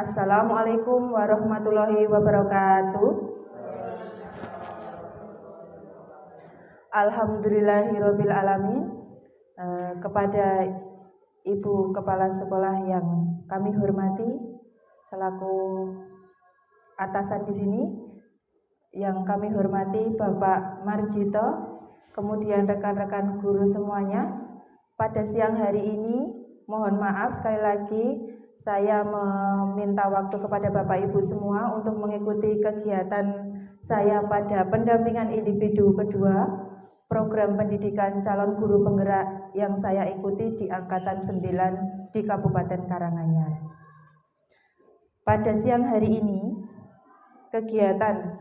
Assalamualaikum warahmatullahi wabarakatuh. Alhamdulillahirabbil alamin. Kepada Ibu Kepala Sekolah yang kami hormati selaku atasan di sini, yang kami hormati Bapak Marjito, kemudian rekan-rekan guru semuanya. Pada siang hari ini, mohon maaf sekali lagi saya meminta waktu kepada Bapak Ibu semua untuk mengikuti kegiatan saya pada pendampingan individu kedua program pendidikan calon guru penggerak yang saya ikuti di Angkatan 9 di Kabupaten Karanganyar. Pada siang hari ini, kegiatan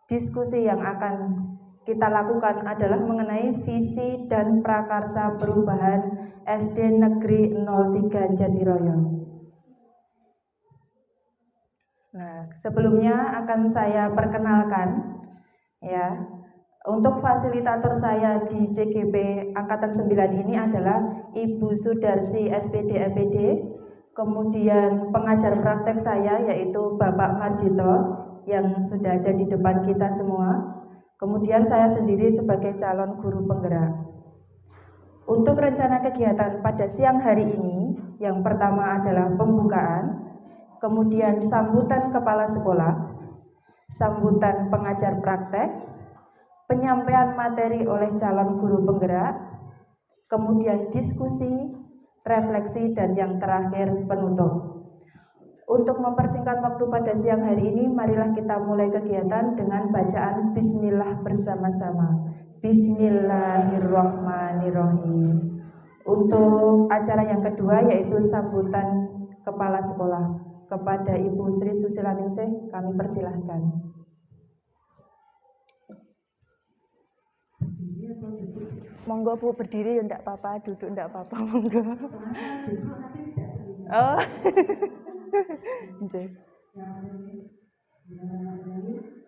diskusi yang akan kita lakukan adalah mengenai visi dan prakarsa perubahan SD Negeri 03 Jatiroyo. Nah, sebelumnya akan saya perkenalkan ya. Untuk fasilitator saya di CGP Angkatan 9 ini adalah Ibu Sudarsi SPD MPD, kemudian pengajar praktek saya yaitu Bapak Marjito yang sudah ada di depan kita semua, kemudian saya sendiri sebagai calon guru penggerak. Untuk rencana kegiatan pada siang hari ini, yang pertama adalah pembukaan, kemudian sambutan kepala sekolah, sambutan pengajar praktek, penyampaian materi oleh calon guru penggerak, kemudian diskusi, refleksi, dan yang terakhir penutup. Untuk mempersingkat waktu pada siang hari ini, marilah kita mulai kegiatan dengan bacaan Bismillah bersama-sama. Bismillahirrohmanirrohim. Untuk acara yang kedua yaitu sambutan kepala sekolah. Kepada Ibu Sri Susilaningsih kami persilahkan. Monggo Bu, berdiri ya enggak apa-apa, duduk enggak apa-apa, monggo. Oh.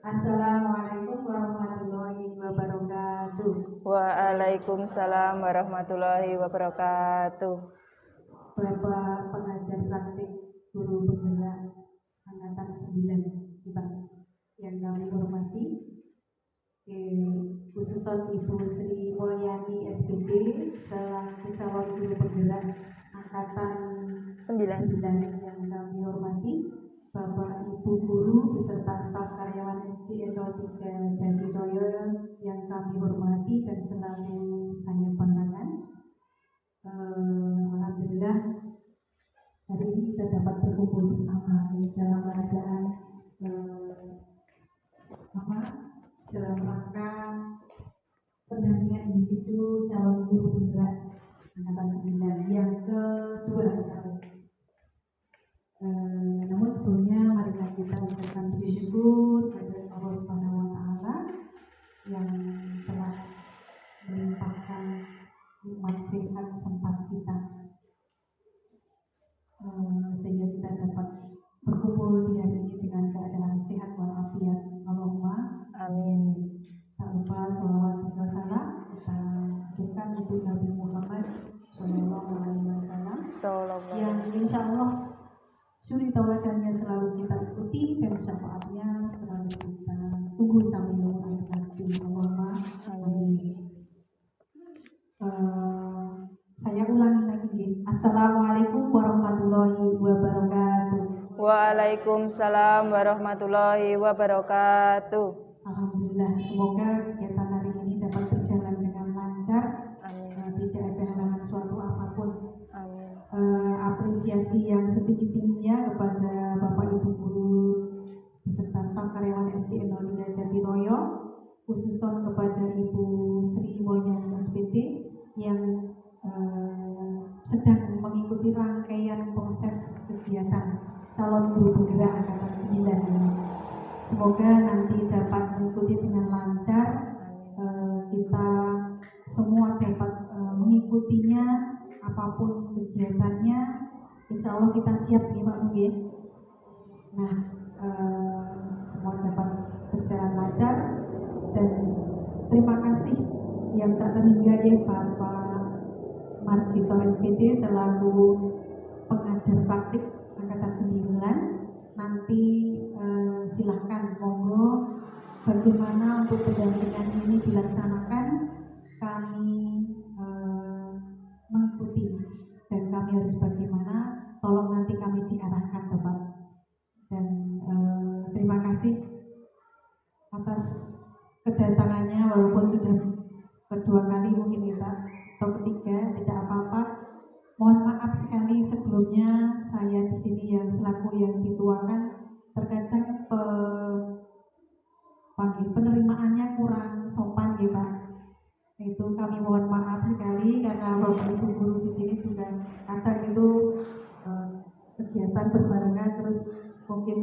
Assalamualaikum warahmatullahi wabarakatuh. Waalaikumsalam warahmatullahi wabarakatuh. Bapak pengajar praktik guru penggerak Angkatan 9 yang kami hormati, khususnya Ibu Sri Mulyani SPD selaku calon guru penggerak Angkatan 9 yang kami hormati, Bapak Ibu guru beserta staf karyawan SD 03 Jatiroyo yang kami hormati dan selalu saya banggakan. Alhamdulillah hari ini kita dapat berkumpul bersama dalam keadaan dalam rangka pendampingan individu calon guru penggerak Angkatan 9 yang kedua kali. Namun sebelumnya marilah kita ucapkan puji syukur kepada Allah Subhanahu wa taala yang telah melimpahkan nikmat sehat sempat kita, sehingga kita dapat berkumpul di hari ini dengan keadaan sehat walafiat. Allahumma amin. Tak lupa sholawat dan salam kita aturkan untuk Nabi Muhammad Sallallahu Alaihi Wasallam yang insya Allah suri tauladannya selalu kita ikuti dan syafaatnya selalu kita tunggu sampai akhir nanti. Allahumma amin. Saya ulangi lagi. Assalamualaikum warahmatullahi wabarakatuh. Waalaikumsalam warahmatullahi wabarakatuh. Alhamdulillah, semoga kegiatan hari ini dapat berjalan dengan lancar. Amin. Tidak ada halangan suatu apapun. Amin. Apresiasi yang setinggi-tingginya kepada Bapak Ibu guru beserta staf karyawan SD 03 Jatiroyo, khususnya kepada Ibu Sri Mulyani SPD yang sedang mengikuti rangkaian proses kegiatan calon guru penggerak Angkatan 9. Semoga nanti dapat mengikuti dengan lancar, kita semua dapat mengikutinya apapun kegiatannya. Insya Allah kita siap nih Pak Mungkin. Nah, semua dapat berjalan lancar dan terima kasih yang tak terhingga ya Bapak Marjito SPD selaku pengajar praktik Angkatan 9 nanti silahkan monggo bagaimana untuk pendampingan ini dilaksanakan, kami mengikuti dan kami harus bagaimana, tolong nanti kami diarahkan Bapak. Dan terima kasih atas kedatangannya, walaupun sudah kedua kali mungkin kita atau ketiga, tidak apa-apa. Mohon maaf sekali sebelumnya saya di sini yang selaku yang dituakan terkadang penerimaannya kurang sopan ya Pak. Itu kami mohon maaf sekali karena Bapak Ibu guru di sini juga kadang itu kegiatan berbarengan terus mungkin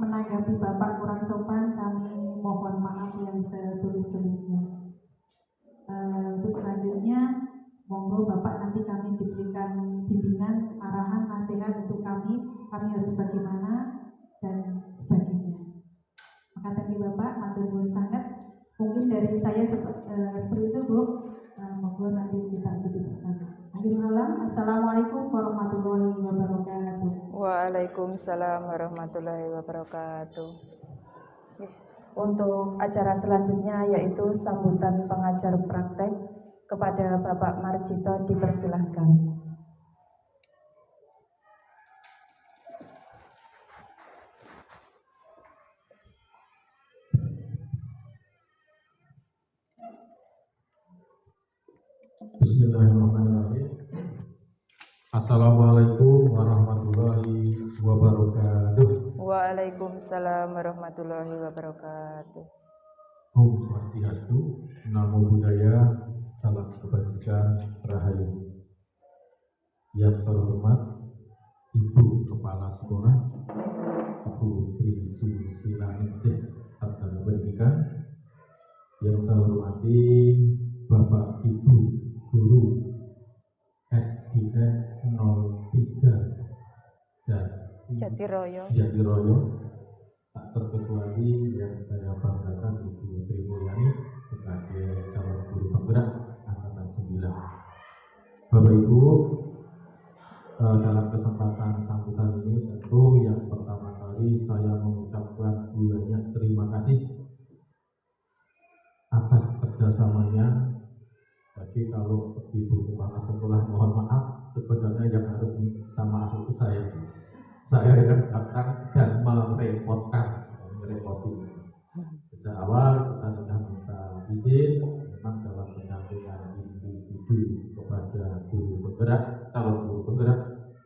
menanggapi Bapak kurang sopan, kami mohon maaf yang setulus-tulusnya. Untuk selanjutnya monggo Bapak nanti kami diberikan bimbingan, arahan, nasihat untuk kami harus bagaimana dan sebagainya. Maka tadi Bapak, matur nuwun sangat. Mungkin dari saya seperti itu Bu. Monggo nanti kita ikuti bersama. Akhirul kalam, assalamualaikum warahmatullahi wabarakatuh. Waalaikumsalam warahmatullahi wabarakatuh. Untuk acara selanjutnya yaitu sambutan pengajar praktek kepada Bapak Marjito, dipersilahkan. Bismillahirrahmanirrahim. Assalamualaikum warahmatullahi wabarakatuh. Waalaikumsalam warahmatullahi wabarakatuh. Om Swastiastu, Namo Buddhaya, salam kebajikan, rahayu. Yang terhormat Ibu Kepala Sekolah, Ibu Sri Susilaningsih Sarjana Pendidikan. Yang saya hormati Bapak Ibu Guru SDN 03 Jatiroyo, tak terkecuali yang saya banggakan Ibu Sri Mulyani sebagai calon guru penggerak angkatan 9. Bapak Ibu, dalam kesempatan sambutan ini tentu yang pertama kali saya mengucapkan banyak terima kasih atas kerjasamanya. Jadi kalau Ibu Kepala Sekolah mohon maaf, sebenarnya yang harus minta maaf itu saya. Saya yang datang dan merepoti. Sejak awal kita sudah minta izin, memang dalam pendampingan individu kepada guru penggerak, calon guru penggerak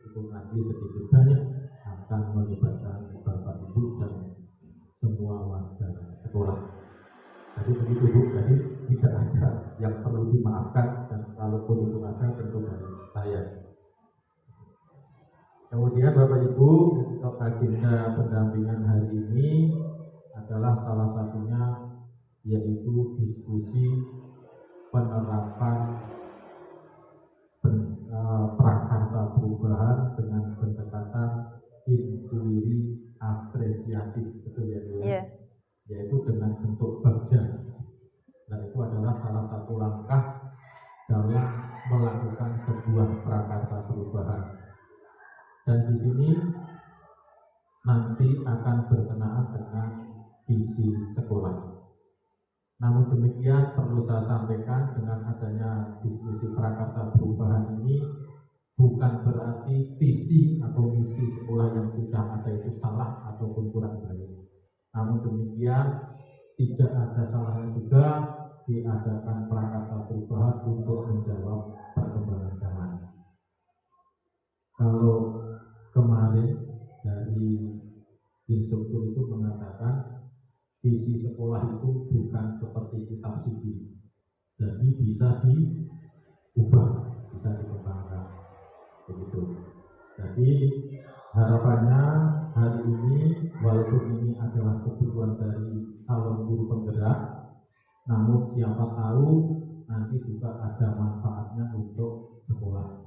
itu nanti sedikit banyak akan melibatkan Bapak Ibu dan semua warga sekolah. Jadi begitu Bu, jadi tidak ada yang perlu dimaafkan, dan kalaupun itu ada tentu dari saya. Kemudian Bapak Ibu, untuk agenda pendampingan hari ini adalah salah satunya yaitu diskusi penerapan prakarsa perubahan dengan pendekatan inquiry apresiatif, betul ya Bu? Yeah. Yaitu dengan bentuk bagja. Nah, itu adalah salah satu langkah dalam melakukan sebuah prakarsa perubahan. Dan di sini nanti akan berkenaan dengan visi sekolah. Namun demikian perlu saya sampaikan, dengan adanya diskusi prakarsa perubahan ini bukan berarti visi atau misi sekolah yang sudah ada itu salah ataupun kurang baik. Namun demikian tidak ada salahnya juga diadakan prakarsa perubahan untuk menjawab perkembangan zaman. Kalau kemarin dari instruktur itu mengatakan visi sekolah itu bukan seperti kitab suci, jadi bisa diubah, bisa dikembangkan, begitu. Jadi harapannya hari ini, walaupun ini adalah kebutuhan dari calon guru penggerak, namun siapa tahu nanti juga ada manfaatnya untuk sekolah.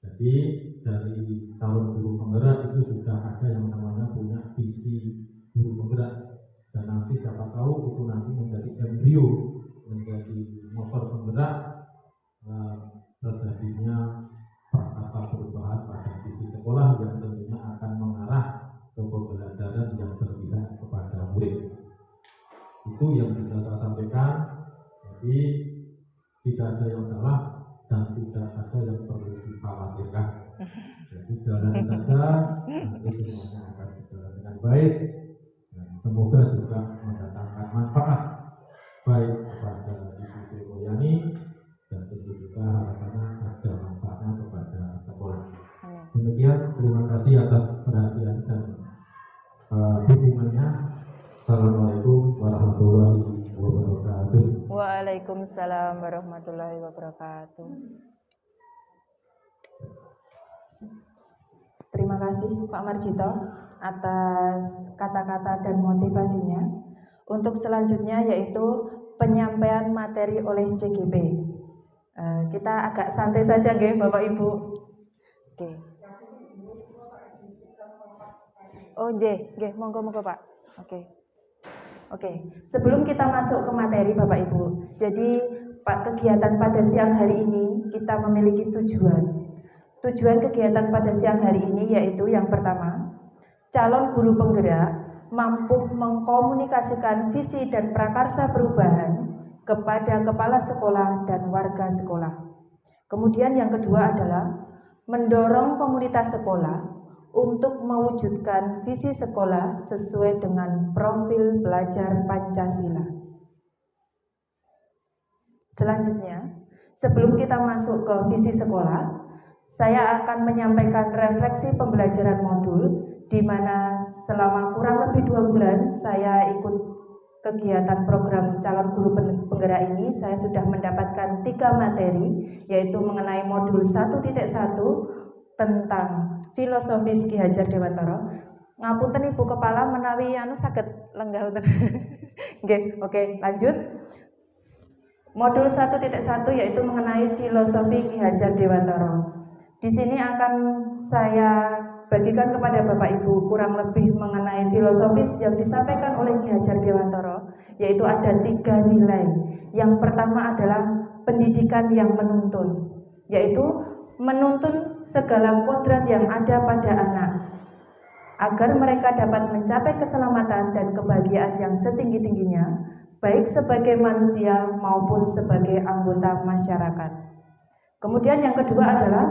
Jadi dari calon guru penggerak itu sudah ada yang namanya punya visi guru penggerak, dan nanti siapa tahu itu nanti menjadi embrio, menjadi motor penggerak terjadinya prakarsa perubahan pada visi sekolah yang tentunya akan mengarah kepada yang bisa saya sampaikan. Jadi tidak ada yang salah dan tidak ada yang perlu dikhawatirkan. Jadi jalani saja, nanti semuanya akan berjalan dengan baik. Dan semoga juga mendatangkan manfaat baik kepada Ibu Sri Mulyani dan tentu juga harapannya ada manfaatnya kepada sekolah. Demikian, terima kasih atas perhatian dan dukungannya. Assalamualaikum warahmatullahi wabarakatuh. Waalaikumsalam warahmatullahi wabarakatuh. Terima kasih Pak Marjito atas kata-kata dan motivasinya. Untuk selanjutnya yaitu penyampaian materi oleh CGP. Kita agak santai saja nggih Bapak Ibu. Oke. Oh nggih, monggo Pak. Oke. Sebelum kita masuk ke materi Bapak Ibu. Jadi Pak, kegiatan pada siang hari ini kita memiliki tujuan. Tujuan kegiatan pada siang hari ini yaitu yang pertama, calon guru penggerak mampu mengkomunikasikan visi dan prakarsa perubahan kepada kepala sekolah dan warga sekolah. Kemudian yang kedua adalah mendorong komunitas sekolah untuk mewujudkan visi sekolah sesuai dengan profil pelajar Pancasila. Selanjutnya, sebelum kita masuk ke visi sekolah, saya akan menyampaikan refleksi pembelajaran modul di mana selama kurang lebih 2 bulan saya ikut kegiatan program calon guru penggerak ini. Saya sudah mendapatkan 3 materi, yaitu mengenai modul 1.1 tentang filosofis Ki Hajar Dewantara. Ngapunten Ibu Kepala menawi saged lenggah wonten. Nggih, oke, lanjut. Modul 1.1 yaitu mengenai filosofi Ki Hajar Dewantara. Di sini akan saya bagikan kepada Bapak Ibu kurang lebih mengenai filosofis yang disampaikan oleh Ki Hajar Dewantara, yaitu ada 3 nilai. Yang pertama adalah pendidikan yang menuntun, yaitu menuntun segala kodrat yang ada pada anak agar mereka dapat mencapai keselamatan dan kebahagiaan yang setinggi-tingginya, baik sebagai manusia maupun sebagai anggota masyarakat. Kemudian yang kedua adalah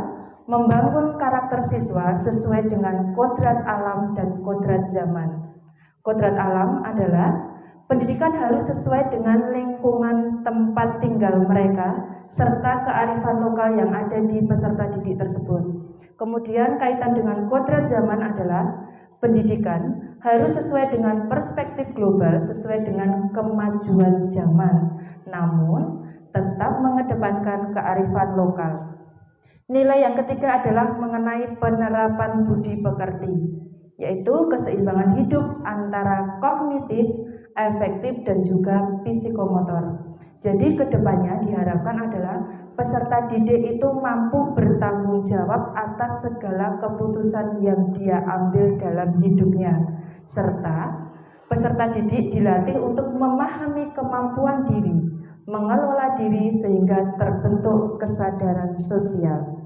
membangun karakter siswa sesuai dengan kodrat alam dan kodrat zaman. Kodrat alam adalah pendidikan harus sesuai dengan lingkungan tempat tinggal mereka serta kearifan lokal yang ada di peserta didik tersebut. Kemudian kaitan dengan kodrat zaman adalah pendidikan harus sesuai dengan perspektif global sesuai dengan kemajuan zaman, namun tetap mengedepankan kearifan lokal. Nilai yang ketiga adalah mengenai penerapan budi pekerti, yaitu keseimbangan hidup antara kognitif, afektif, dan juga psikomotor. Jadi kedepannya diharapkan adalah peserta didik itu mampu bertanggung jawab atas segala keputusan yang dia ambil dalam hidupnya, serta peserta didik dilatih untuk memahami kemampuan diri, mengelola diri sehingga terbentuk kesadaran sosial.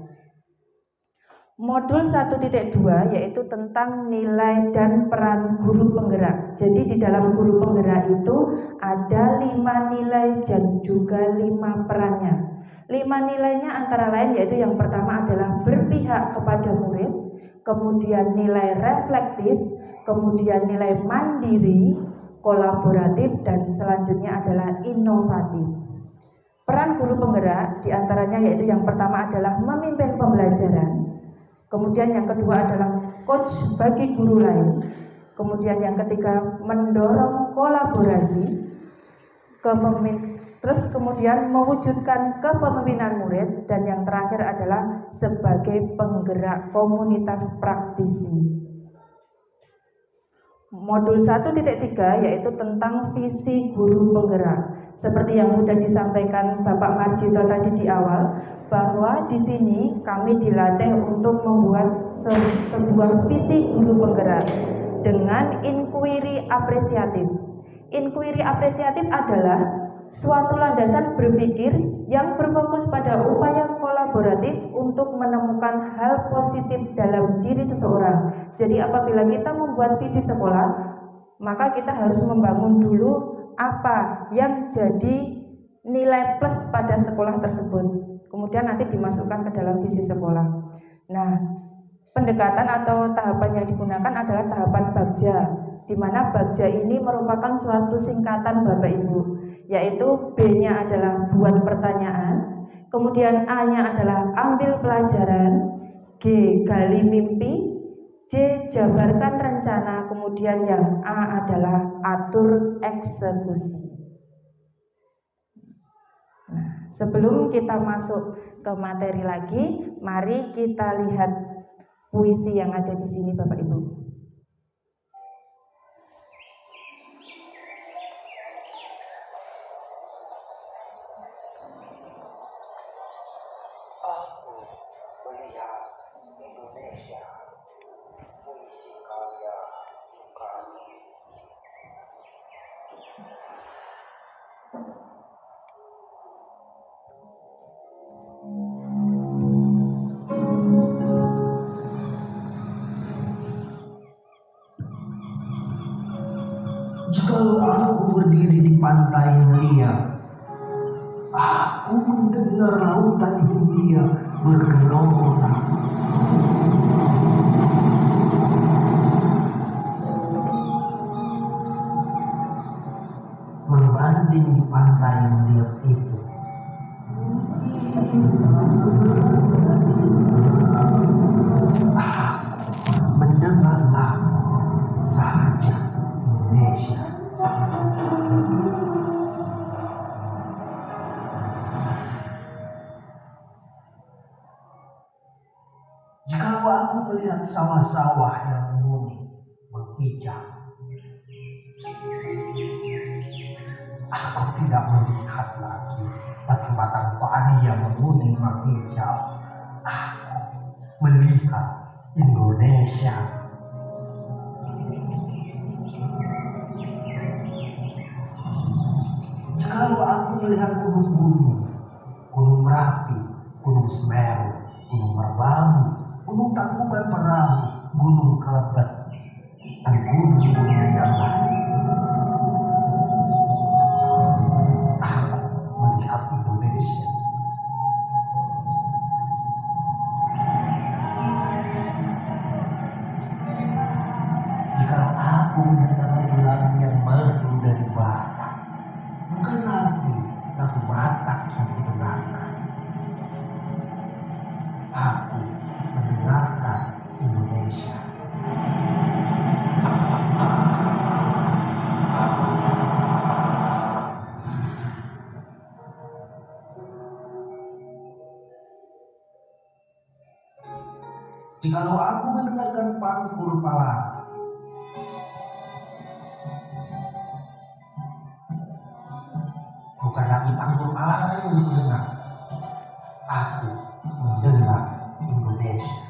Modul 1.2 yaitu tentang nilai dan peran guru penggerak. Jadi di dalam guru penggerak itu ada 5 nilai dan juga 5 perannya. 5 nilainya antara lain yaitu yang pertama adalah berpihak kepada murid, kemudian nilai reflektif, kemudian nilai mandiri, kolaboratif, dan selanjutnya adalah inovatif. Peran guru penggerak diantaranya yaitu yang pertama adalah memimpin pembelajaran, kemudian yang kedua adalah coach bagi guru lain, kemudian yang ketiga mendorong kolaborasi, terus kemudian mewujudkan kepemimpinan murid, dan yang terakhir adalah sebagai penggerak komunitas praktisi. Modul 1.3 yaitu tentang visi guru penggerak. Seperti yang sudah disampaikan Bapak Marjito tadi di awal, bahwa di sini kami dilatih untuk membuat sebuah visi guru penggerak dengan inquiry apresiatif. Inquiry apresiatif adalah suatu landasan berpikir yang berfokus pada upaya kolaboratif untuk menemukan hal positif dalam diri seseorang. Jadi apabila kita membuat visi sekolah, maka kita harus membangun dulu apa yang jadi nilai plus pada sekolah tersebut. Kemudian nanti dimasukkan ke dalam visi sekolah. Nah, pendekatan atau tahapan yang digunakan adalah tahapan bagja, di mana bagja ini merupakan suatu singkatan Bapak Ibu, yaitu B-nya adalah buat pertanyaan, kemudian A-nya adalah ambil pelajaran, G gali mimpi, C jabarkan rencana, kemudian yang A adalah atur eksekusi. Nah, sebelum kita masuk ke materi lagi, mari kita lihat puisi yang ada di sini Bapak Ibu. Aku melihat Indonesia, puisi karya Soekarno. Jikalau aku berdiri di pantai mulia, aku mendengar lautan dunia bergelora. Membanding di pantai yang liat itu, aku mendengar lagu saja Indonesia. Jikalau aku melihat sawah-sawah yang murni menghijau, aku tidak melihat lagi batang-batang padi yang menguning menghijau. Aku melihat Indonesia. Jikalau aku melihat gunung-gunung, Gunung Merapi, Gunung Semeru, Gunung Merbabu, Gunung Tangkuban Perahu, Gunung Kelebet, dan gunung-gunung yang lain, aku melihat Indonesia. Jikalau aku mendengar lagu yang merdu dari barat, bukan lagi lagu Batak yang didengarkan. Aku mendengarkan Indonesia. Jikalau aku mendengarkan pangkur pala, bukan lagi pangkur pala yang mendengar. Aku mendengar Indonesia.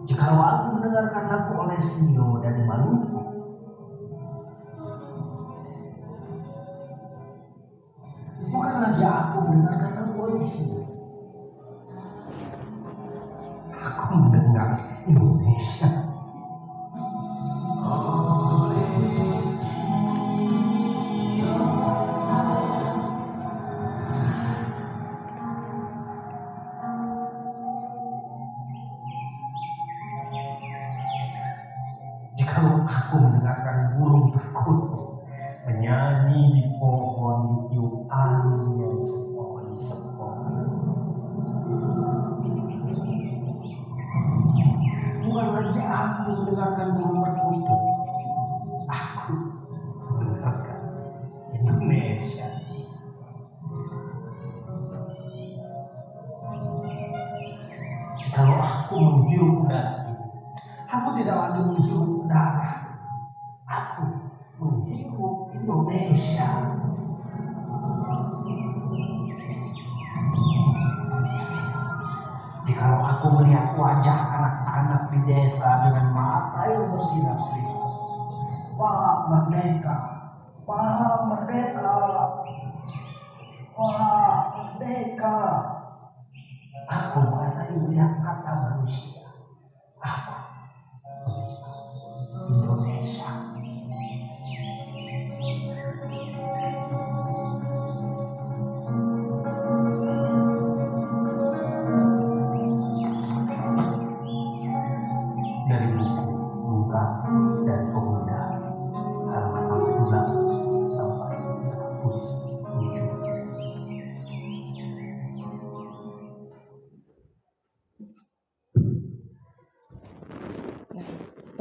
Jikalau aku mendengarkan lagu Olesio dari Maluku, bukan lagi aku mendengarkan lagu Olesio. Aku mendengar Indonesia. Jikalau aku mendengarkan burung perkutut menyanyi di pohon ditiup angin yang sepoi-sepoi, bukan lagi aku mendengarkan burung perkutut, aku mendengarkan Indonesia. Jikalau aku menghirup udara, aku tidak lagi menghirup udara, aku menghirup Indonesia. Jikalau aku melihat wajah anak-anak di desa dengan mata yang bersinar-sinar, Pak Merdeka, Pak Merdeka, Wah, merdeka. Aku mengenai melihat kata manusia. Aku Indonesia. Dari buku Luka dan Pemuda halaman 68 sampai 107.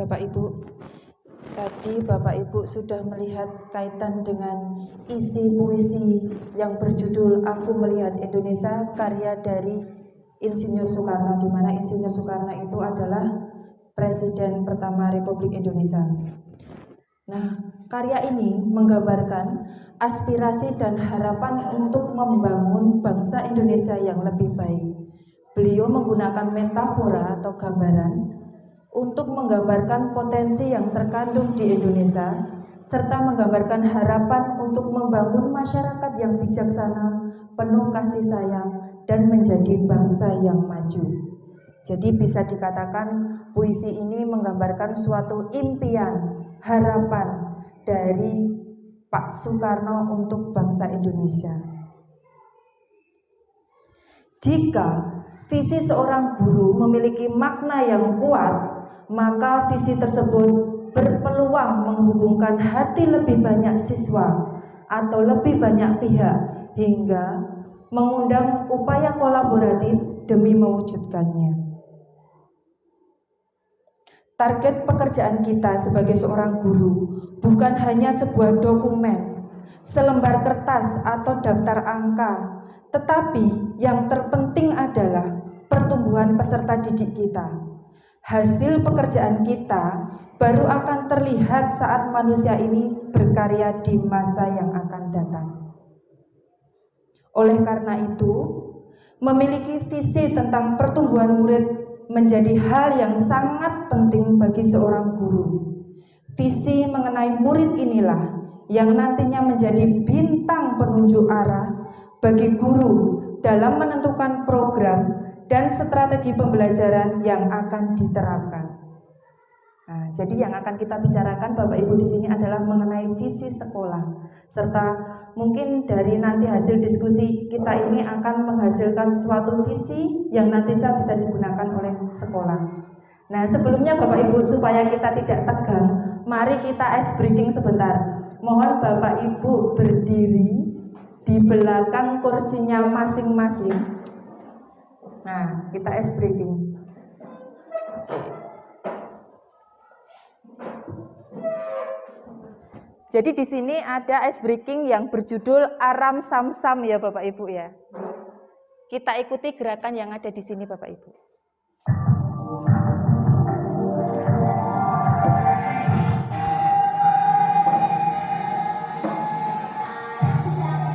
Bapak Ibu, tadi Bapak Ibu sudah melihat kaitan dengan isi puisi yang berjudul Aku Melihat Indonesia, karya dari Insinyur Soekarno, di mana Insinyur Soekarno itu adalah Presiden pertama Republik Indonesia. Nah, karya ini menggambarkan aspirasi dan harapan untuk membangun bangsa Indonesia yang lebih baik. Beliau menggunakan metafora atau gambaran untuk menggambarkan potensi yang terkandung di Indonesia, serta menggambarkan harapan untuk membangun masyarakat yang bijaksana, penuh kasih sayang, dan menjadi bangsa yang maju. Jadi bisa dikatakan puisi ini menggambarkan suatu impian, harapan dari Pak Soekarno untuk bangsa Indonesia. Jika visi seorang guru memiliki makna yang kuat, maka visi tersebut berpeluang menghubungkan hati lebih banyak siswa atau lebih banyak pihak hingga mengundang upaya kolaboratif demi mewujudkannya. Target pekerjaan kita sebagai seorang guru bukan hanya sebuah dokumen, selembar kertas atau daftar angka, tetapi yang terpenting adalah pertumbuhan peserta didik kita. Hasil pekerjaan kita baru akan terlihat saat manusia ini berkarya di masa yang akan datang. Oleh karena itu, memiliki visi tentang pertumbuhan murid menjadi hal yang sangat penting bagi seorang guru. Visi mengenai murid inilah yang nantinya menjadi bintang penunjuk arah bagi guru dalam menentukan program dan strategi pembelajaran yang akan diterapkan. Nah, jadi yang akan kita bicarakan Bapak Ibu di sini adalah mengenai visi sekolah, serta mungkin dari nanti hasil diskusi kita ini akan menghasilkan suatu visi yang nantinya bisa digunakan oleh sekolah. Nah, sebelumnya Bapak Ibu, supaya kita tidak tegang, mari kita ice breaking sebentar. Mohon Bapak Ibu berdiri di belakang kursinya masing-masing. Nah, kita ice breaking. Jadi di sini ada ice breaking yang berjudul Aram Sam Sam ya Bapak Ibu ya. Kita ikuti gerakan yang ada di sini Bapak Ibu.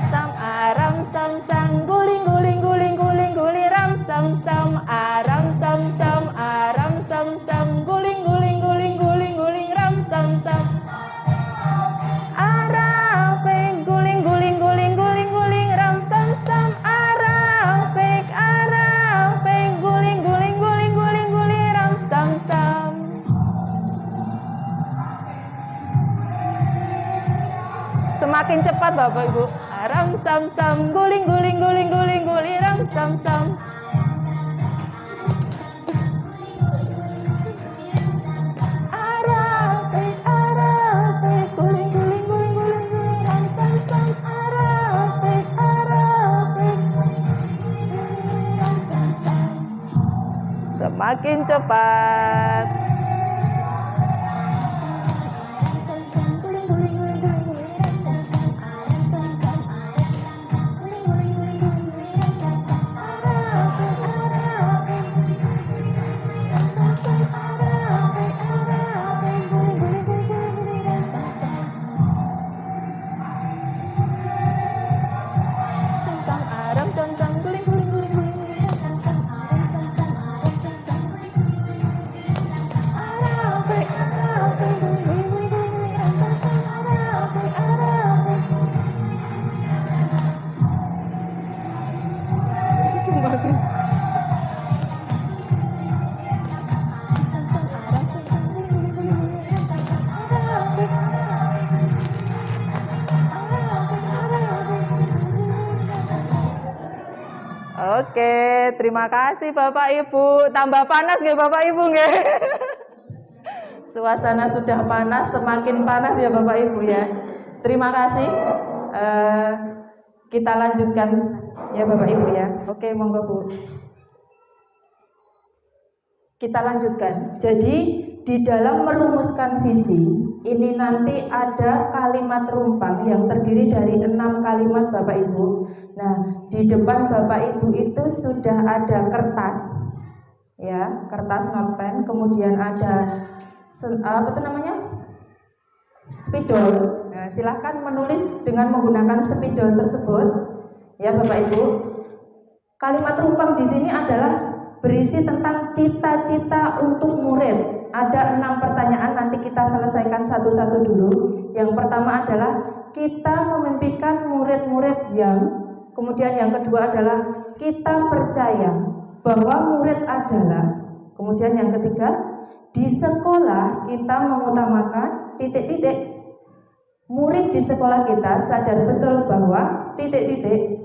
Sam aram sam sam guling guling guling guling guling ram sam sam aram sam sam aram sam sam guling guling guling guling guling ram sam sam. Semakin cepat Bapak Ibu. Aram sam sam guling guling guling guling guling ram sam sam. Arape arape guling guling guling guling guling ram sam sam. Arape arape ram sam sam. Semakin cepat. Oke, terima kasih Bapak Ibu. Tambah panas nggih Bapak Ibu nggih? Suasana sudah panas, semakin panas ya Bapak Ibu ya. Terima kasih. Kita lanjutkan ya Bapak Ibu ya. Oke, monggo Bu. Kita lanjutkan. Jadi di dalam merumuskan visi ini nanti ada kalimat rumpang yang terdiri dari 6 kalimat Bapak Ibu. Nah, di depan Bapak Ibu itu sudah ada kertas, ya, kertas notpen, kemudian ada apa itu namanya? Spidol. Nah, silahkan menulis dengan menggunakan spidol tersebut, ya Bapak Ibu. Kalimat rumpang di sini adalah berisi tentang cita-cita untuk murid. Ada 6 pertanyaan, nanti kita selesaikan satu-satu dulu. Yang pertama adalah kita memimpikan murid-murid yang, kemudian yang kedua adalah kita percaya bahwa murid adalah, kemudian yang ketiga di sekolah kita mengutamakan titik-titik. Murid di sekolah kita sadar betul bahwa titik-titik.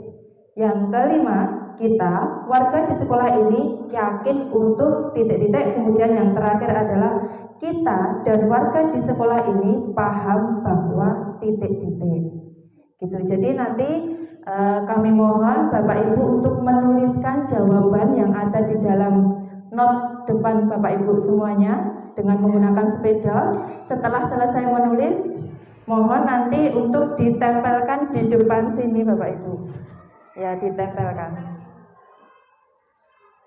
Yang kelima, kita warga di sekolah ini yakin untuk titik-titik. Kemudian yang terakhir adalah kita dan warga di sekolah ini paham bahwa titik-titik. Gitu. Jadi nanti kami mohon Bapak Ibu untuk menuliskan jawaban yang ada di dalam not depan Bapak Ibu semuanya dengan menggunakan spidol. Setelah selesai menulis, mohon nanti untuk ditempelkan di depan sini Bapak Ibu. Ya, ditempelkan.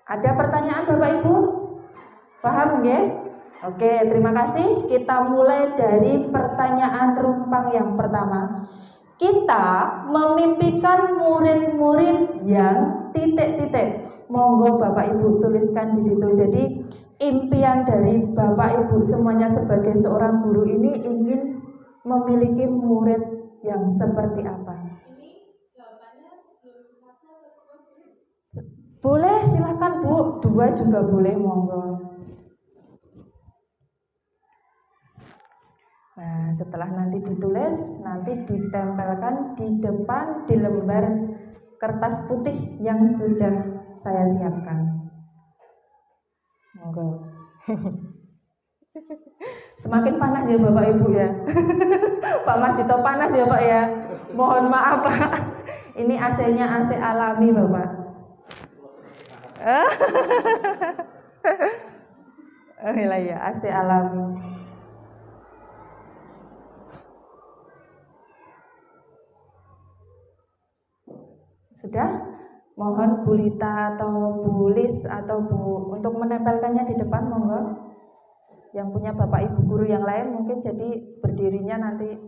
Ada pertanyaan Bapak Ibu? Paham nggih? Oke, terima kasih. Kita mulai dari pertanyaan rumpang yang pertama. Kita memimpikan murid-murid yang titik-titik. Monggo Bapak Ibu tuliskan di situ. Jadi impian dari Bapak Ibu semuanya sebagai seorang guru ini ingin memiliki murid yang seperti apa? Boleh, silahkan Bu, 2 juga boleh, monggo. Nah, setelah nanti ditulis, nanti ditempelkan di depan di lembar kertas putih yang sudah saya siapkan. Monggo. Semakin panas ya Bapak Ibu ya. Pak Marsito panas ya Pak ya. Mohon maaf Pak. Ini AC-nya AC alami Bapak. Inilah ya AC alami. Sudah? Mohon Bu Lita atau Bu Lis atau Bu untuk menempelkannya di depan, monggo. Yang punya Bapak Ibu guru yang lain mungkin jadi berdirinya nanti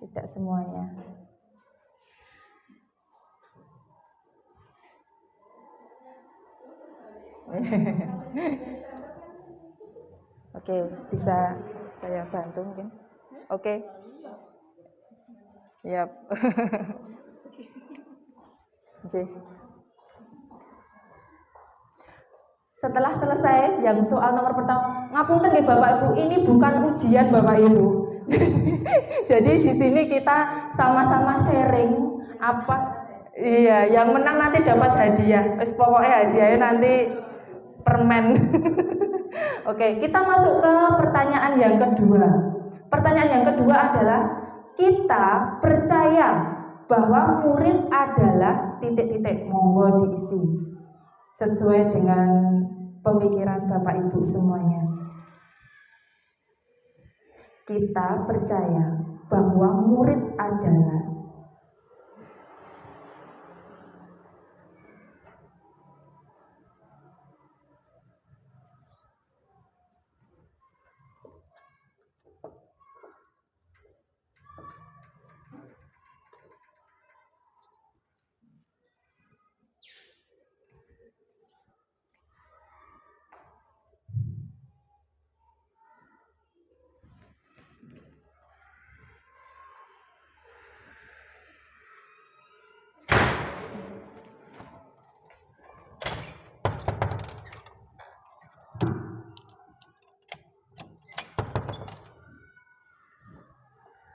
tidak semuanya. Oke, bisa saya bantu mungkin. Oke. Yap. Setelah selesai yang soal nomor pertama, ngapunten nggih Bapak Ibu, ini bukan ujian Bapak Ibu. Jadi di sini kita sama-sama sharing apa. Iya, yang menang nanti dapat hadiah. Wes pokoknya hadiahnya nanti permen. Oke, kita masuk ke pertanyaan yang kedua. Pertanyaan yang kedua adalah kita percaya bahwa murid adalah titik-titik. Monggo diisi sesuai dengan pemikiran Bapak Ibu semuanya. Kita percaya bahwa murid adalah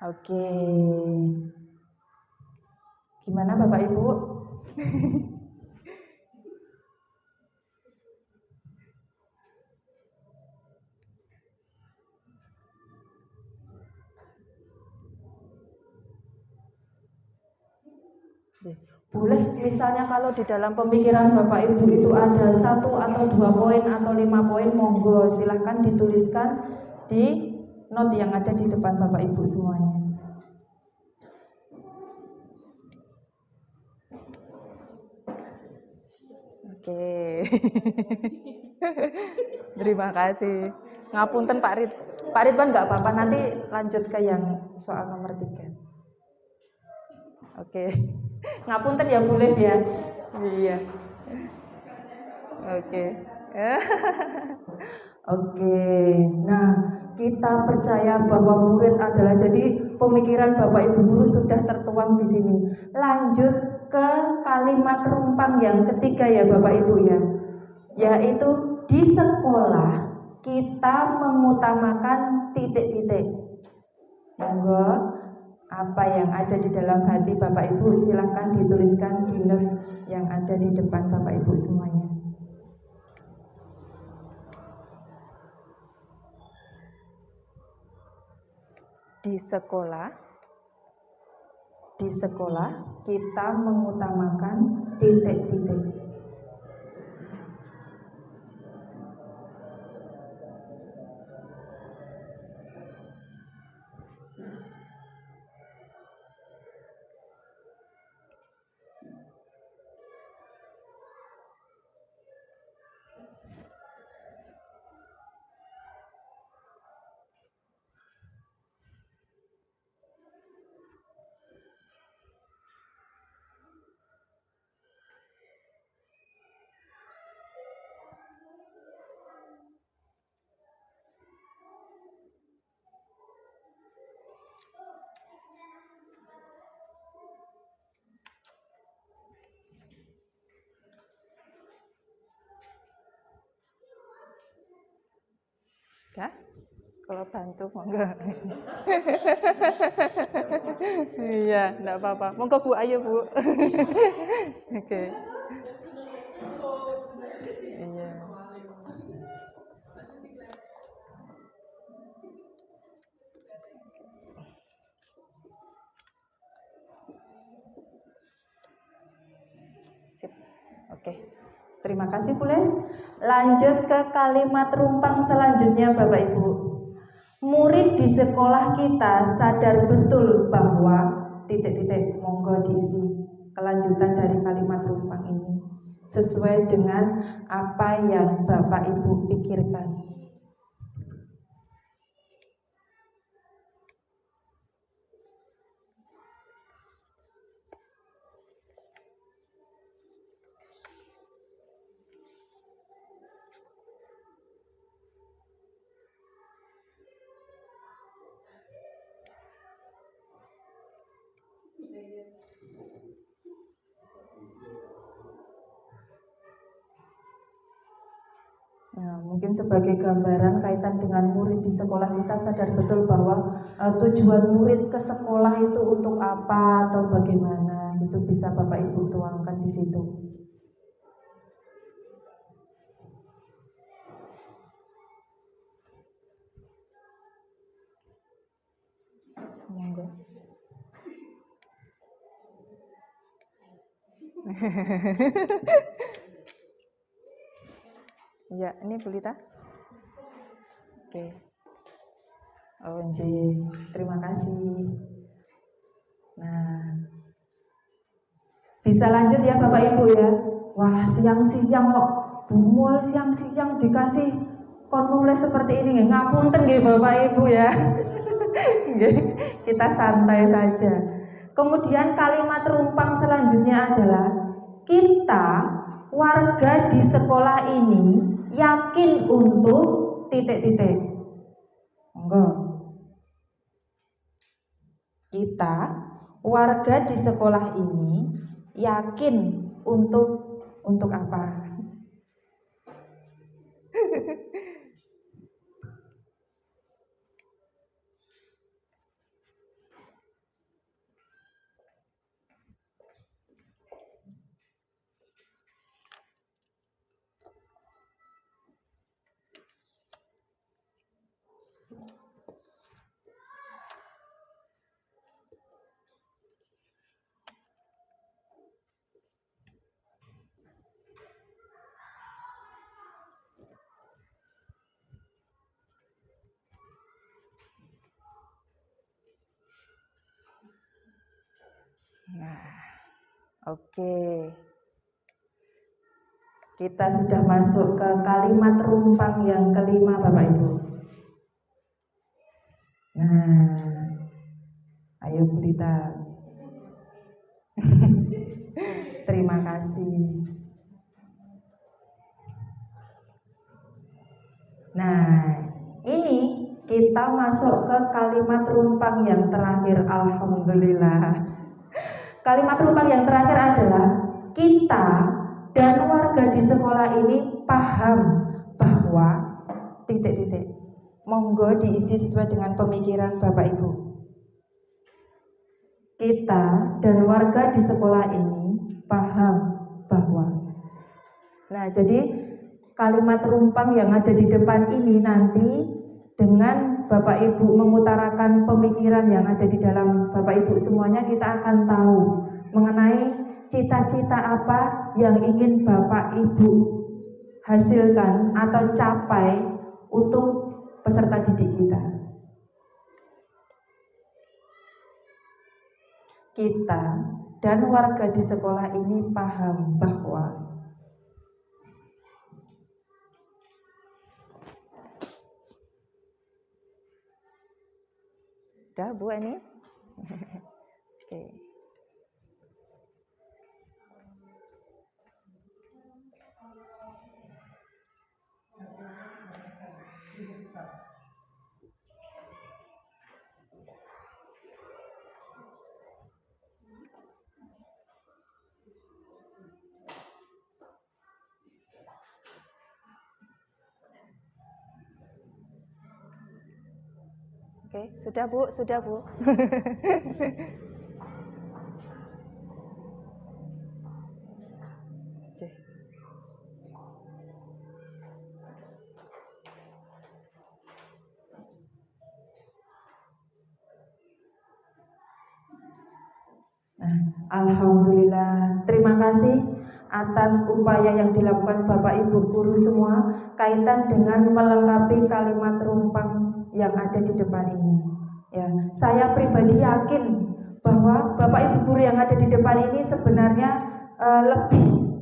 Oke. Gimana Bapak Ibu? Boleh misalnya kalau di dalam pemikiran Bapak Ibu itu ada 1 atau 2 poin atau 5 poin, monggo silahkan dituliskan di note yang ada di depan Bapak Ibu semuanya. Oke. Terima kasih. Ngapunten Pak Rid. Pak Ridwan nggak apa-apa, nanti lanjut ke yang soal nomor 3. Oke. Ngapunten ya Bu Les ya. Iya. Oke. Oke. Nah, kita percaya bahwa murid adalah, jadi pemikiran Bapak Ibu guru sudah tertuang di sini. Lanjut ke kalimat rumpang yang ketiga ya Bapak Ibu ya. Yaitu di sekolah kita mengutamakan titik-titik. Monggo apa yang ada di dalam hati Bapak Ibu silahkan dituliskan di note yang ada di depan Bapak Ibu semuanya. Di sekolah kita mengutamakan titik-titik. Ya, kalau bantu monggo. Iya, enggak apa-apa. Monggo Bu, ayo Bu. Oke. Iya. Sip. Oke. Terima kasih Bu Les. Lanjut ke kalimat rumpang selanjutnya Bapak Ibu. Murid di sekolah kita sadar betul bahwa titik-titik, monggo diisi kelanjutan dari kalimat rumpang ini sesuai dengan apa yang Bapak Ibu pikirkan. Nah, mungkin sebagai gambaran kaitan dengan murid di sekolah kita sadar betul bahwa tujuan murid ke sekolah itu untuk apa atau bagaimana, itu bisa Bapak Ibu tuangkan di situ. Monggo. Ya, ini Bu Lita. Oke. Oh, terima kasih. Nah, bisa lanjut ya Bapak Ibu ya. Wah, siang-siang kok bumul, siang-siang dikasih kon nulis seperti ini, ngapunten nggih Bapak Ibu ya. Kita santai saja. Kemudian kalimat rumpang selanjutnya adalah kita warga di sekolah ini yakin untuk titik-titik. Enggak. Kita warga di sekolah ini yakin untuk apa? Oke. Kita sudah masuk ke kalimat rumpang yang kelima, Bapak Ibu. Nah, ayo Bu Rita. Terima kasih. Nah, ini kita masuk ke kalimat rumpang yang terakhir. Alhamdulillah. Kalimat rumpang yang terakhir adalah kita dan warga di sekolah ini paham bahwa titik-titik. Monggo diisi sesuai dengan pemikiran Bapak Ibu. Kita dan warga di sekolah ini paham bahwa. Nah, jadi kalimat rumpang yang ada di depan ini nanti dengan Bapak Ibu mengutarakan pemikiran yang ada di dalam Bapak Ibu semuanya, kita akan tahu mengenai cita-cita apa yang ingin Bapak Ibu hasilkan atau capai untuk peserta didik kita. Kita dan warga di sekolah ini paham bahwa udah Bu ini. Oke. Oke, sudah Bu, sudah Bu. Alhamdulillah, terima kasih atas upaya yang dilakukan Bapak Ibu guru semua kaitan dengan melengkapi kalimat rumpang yang ada di depan ini. Ya, saya pribadi yakin bahwa Bapak Ibu guru yang ada di depan ini sebenarnya lebih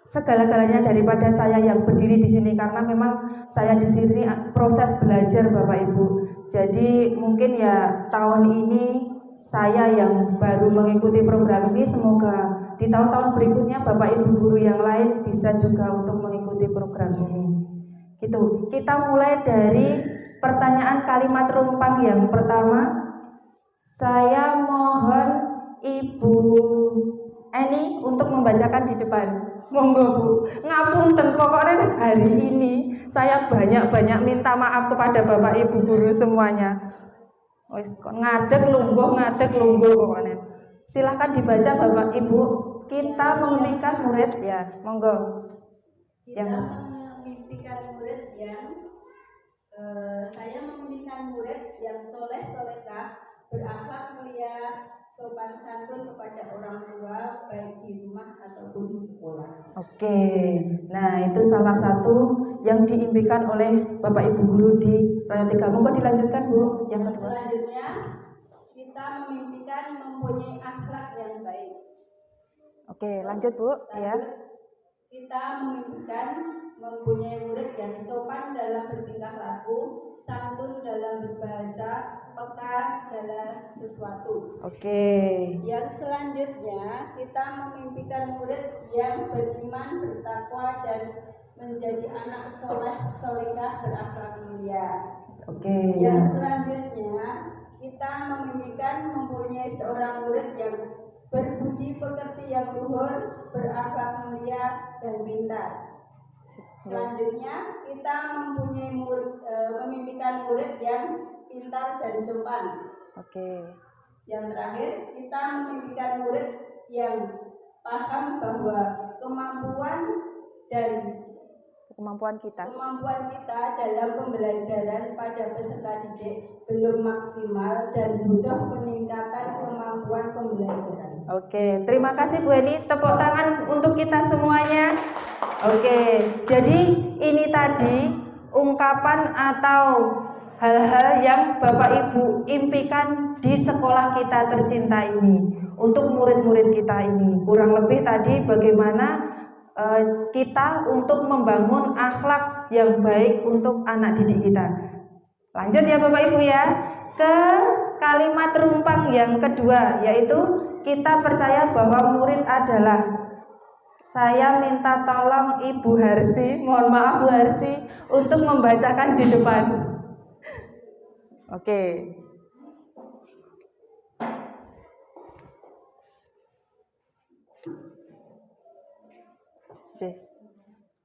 segala-galanya daripada saya yang berdiri di sini, karena memang saya di sini proses belajar Bapak Ibu. Jadi mungkin ya tahun ini saya yang baru mengikuti program ini, semoga di tahun-tahun berikutnya Bapak Ibu guru yang lain bisa juga untuk mengikuti program ini. Gitu. Kita mulai dari pertanyaan kalimat rumpang yang pertama. Saya mohon Ibu Eni untuk membacakan di depan. Monggo Bu. Ngapunten, pokoknya hari ini saya banyak-banyak minta maaf kepada Bapak Ibu guru semuanya. Wis kok ngadeg lungguh pokoknya. Silahkan dibaca Bapak Ibu. Kita memimpikan murid ya, monggo. Kita memimpikan murid yang saya memimpikan murid yang soleh-solehah, berakhlak mulia, sopan santun kepada orang tua, baik di rumah ataupun di sekolah. Oke, nah itu salah satu yang diimpikan oleh Bapak Ibu guru di Royal 3. Monggo dilanjutkan Bu. Yang kedua. Selanjutnya kita memimpikan mempunyai akhlak yang baik. Oke, lanjut Bu. Ya. Kita memimpikan mempunyai murid yang sopan dalam bertingkah laku, santun dalam berbahasa, peka segala sesuatu. Oke. Yang selanjutnya kita memimpikan murid yang beriman, bertakwa dan menjadi anak soleh, solehah, berakhlak mulia. Oke. Yang selanjutnya kita memimpikan mempunyai seorang murid yang berbudi pekerti yang luhur, berakhlak mulia dan pintar. Selanjutnya kita mempunyai memimpikan murid yang pintar dan sopan. Oke. Yang terakhir kita memimpikan murid yang paham bahwa kemampuan kita dalam pembelajaran pada peserta didik belum maksimal dan butuh peningkatan kemampuan pembelajaran. Oke, terima kasih Bu Eni. Tepuk tangan untuk kita semuanya. Oke, jadi ini tadi ungkapan atau hal-hal yang Bapak Ibu impikan di sekolah kita tercinta ini. untuk murid-murid kita ini. Kurang lebih tadi bagaimana kita untuk membangun akhlak yang baik untuk anak didik kita. Lanjut ya Bapak Ibu ya, ke kalimat rumpang yang kedua, yaitu kita percaya bahwa murid adalah. Saya minta tolong Ibu Harsi, mohon maaf Bu Harsi, untuk membacakan di depan. Oke.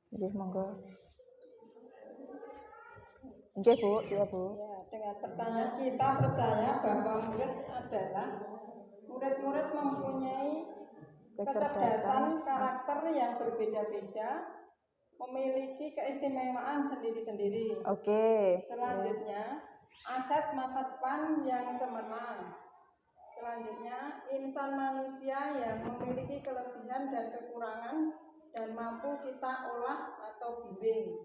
Nggih, monggo. Nggih Bu, ya Bu. Ya, dengan pertanyaan kita percaya bahwa murid adalah murid-murid mempunyai kecerdasan karakter yang berbeda-beda, memiliki keistimewaan sendiri-sendiri. Oke. Selanjutnya, aset masa depan yang cemerlang. Selanjutnya, insan manusia yang memiliki kelebihan dan kekurangan dan mampu kita olah atau bimbing.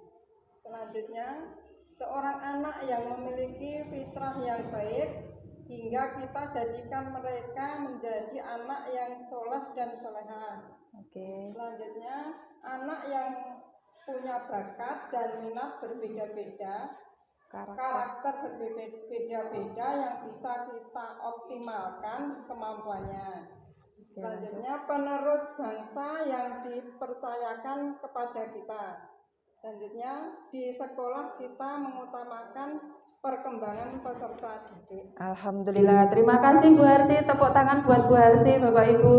Selanjutnya, seorang anak yang memiliki fitrah yang baik hingga kita jadikan mereka menjadi anak yang soleh dan soleha. Oke. Selanjutnya, anak yang punya bakat dan minat berbeda-beda, karakter berbeda-beda yang bisa kita optimalkan kemampuannya. Selanjutnya, penerus bangsa yang dipercayakan kepada kita. Selanjutnya, di sekolah kita mengutamakan perkembangan peserta didik. Alhamdulillah, terima kasih Bu Harsi, tepuk tangan buat Bu Harsi Bapak Ibu.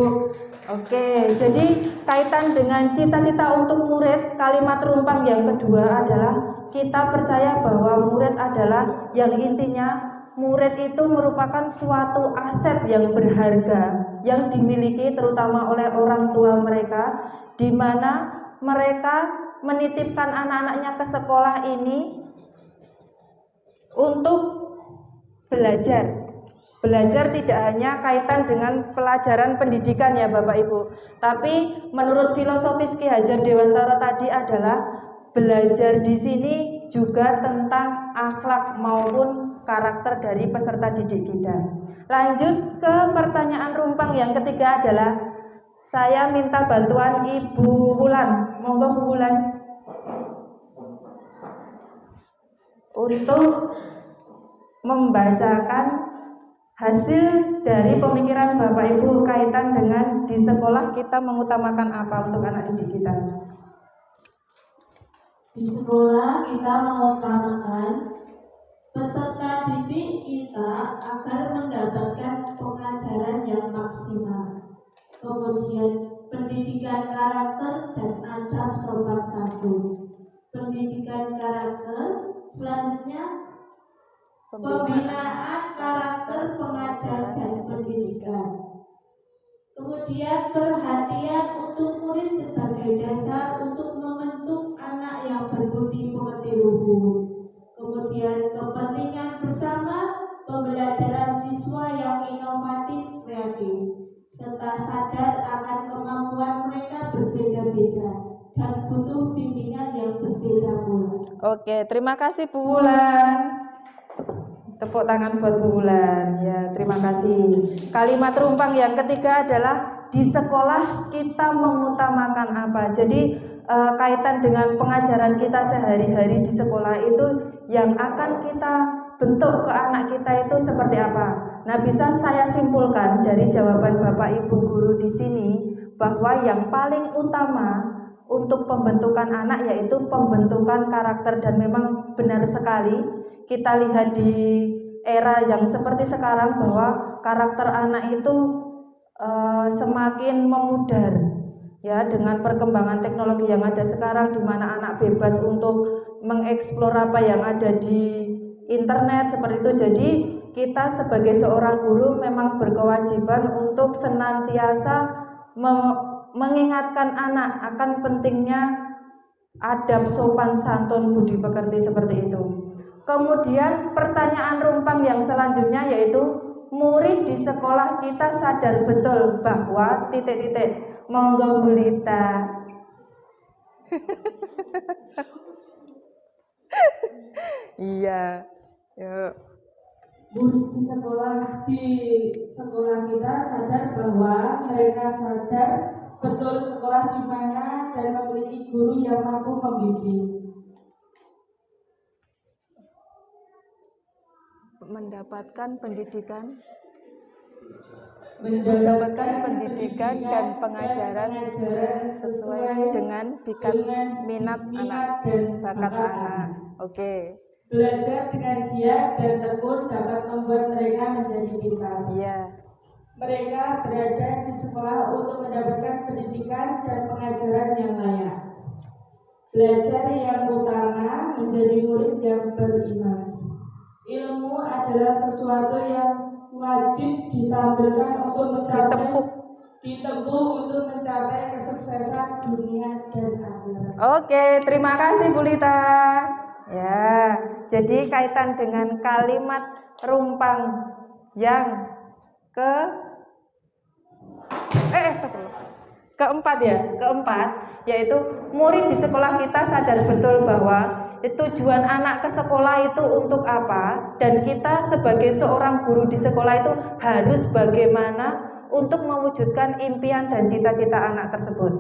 Oke, jadi kaitan dengan cita-cita untuk murid, kalimat rumpang yang kedua adalah kita percaya bahwa murid adalah yang intinya murid itu merupakan suatu aset yang berharga yang dimiliki terutama oleh orang tua mereka, di mana mereka menitipkan anak-anaknya ke sekolah ini untuk belajar. Belajar tidak hanya kaitan dengan pelajaran pendidikan ya Bapak Ibu, tapi menurut filosofis Ki Hajar Dewantara tadi adalah belajar di sini juga tentang akhlak maupun karakter dari peserta didik kita. Lanjut ke pertanyaan rumpang yang ketiga adalah saya minta bantuan Ibu Wulan. Monggo Bu Wulan untuk membacakan hasil dari pemikiran Bapak Ibu kaitan dengan di sekolah kita mengutamakan apa untuk anak didik kita. Di sekolah kita mengutamakan peserta didik kita agar mendapatkan pengajaran yang maksimal, kemudian pendidikan karakter dan adab sopan santun, pendidikan karakter. Selanjutnya, pembinaan karakter pengajar dan pendidikan. Kemudian, perhatian untuk murid sebagai dasar untuk membentuk anak yang berbudi pekerti luhur. Kemudian, kepentingan bersama pembelajaran siswa yang inovatif, kreatif, serta sadar akan kemampuan mereka berbeda-beda dan butuh bimbingan yang berbeda pula. Oke, terima kasih Bu Wulan. Tepuk tangan buat Bu Wulan. Ya, terima kasih. Kalimat rumpang yang ketiga adalah di sekolah kita mengutamakan apa. Jadi kaitan dengan pengajaran kita sehari-hari di sekolah itu yang akan kita bentuk ke anak kita itu seperti apa. Nah, bisa saya simpulkan dari jawaban Bapak Ibu guru di sini bahwa yang paling utama untuk pembentukan anak yaitu pembentukan karakter, dan memang benar sekali kita lihat di era yang seperti sekarang bahwa karakter anak itu semakin memudar ya dengan perkembangan teknologi yang ada sekarang, di mana anak bebas untuk mengeksplor apa yang ada di internet seperti itu. Jadi kita sebagai seorang guru memang berkewajiban untuk senantiasa mengingatkan anak akan pentingnya adab sopan santun budi pekerti seperti itu. Kemudian pertanyaan rumpang yang selanjutnya yaitu murid di sekolah kita sadar betul bahwa titik-titik. Monggo Bu Lita. Iya, yuk. murid di sekolah kita sadar bahwa mereka sadar betul sekolah di mana dan memiliki guru yang mampu membimbing. Mendapatkan pendidikan dan pengajaran sesuai dengan minat anak, bakat anak. Oke. Belajar dengan giat dan tekun dapat membuat mereka menjadi pintar. Iya. Mereka berada di sekolah untuk mendapatkan pendidikan dan pengajaran yang layak. Belajar yang utama menjadi murid yang beriman. Ilmu adalah sesuatu yang wajib ditampilkan untuk ditempuh untuk mencapai kesuksesan dunia dan akhirat. Oke, terima kasih Bu Lita. Ya, jadi kaitan dengan kalimat rumpang yang keempat yaitu murid di sekolah kita sadar betul bahwa tujuan anak ke sekolah itu untuk apa, dan kita sebagai seorang guru di sekolah itu harus bagaimana untuk mewujudkan impian dan cita-cita anak tersebut.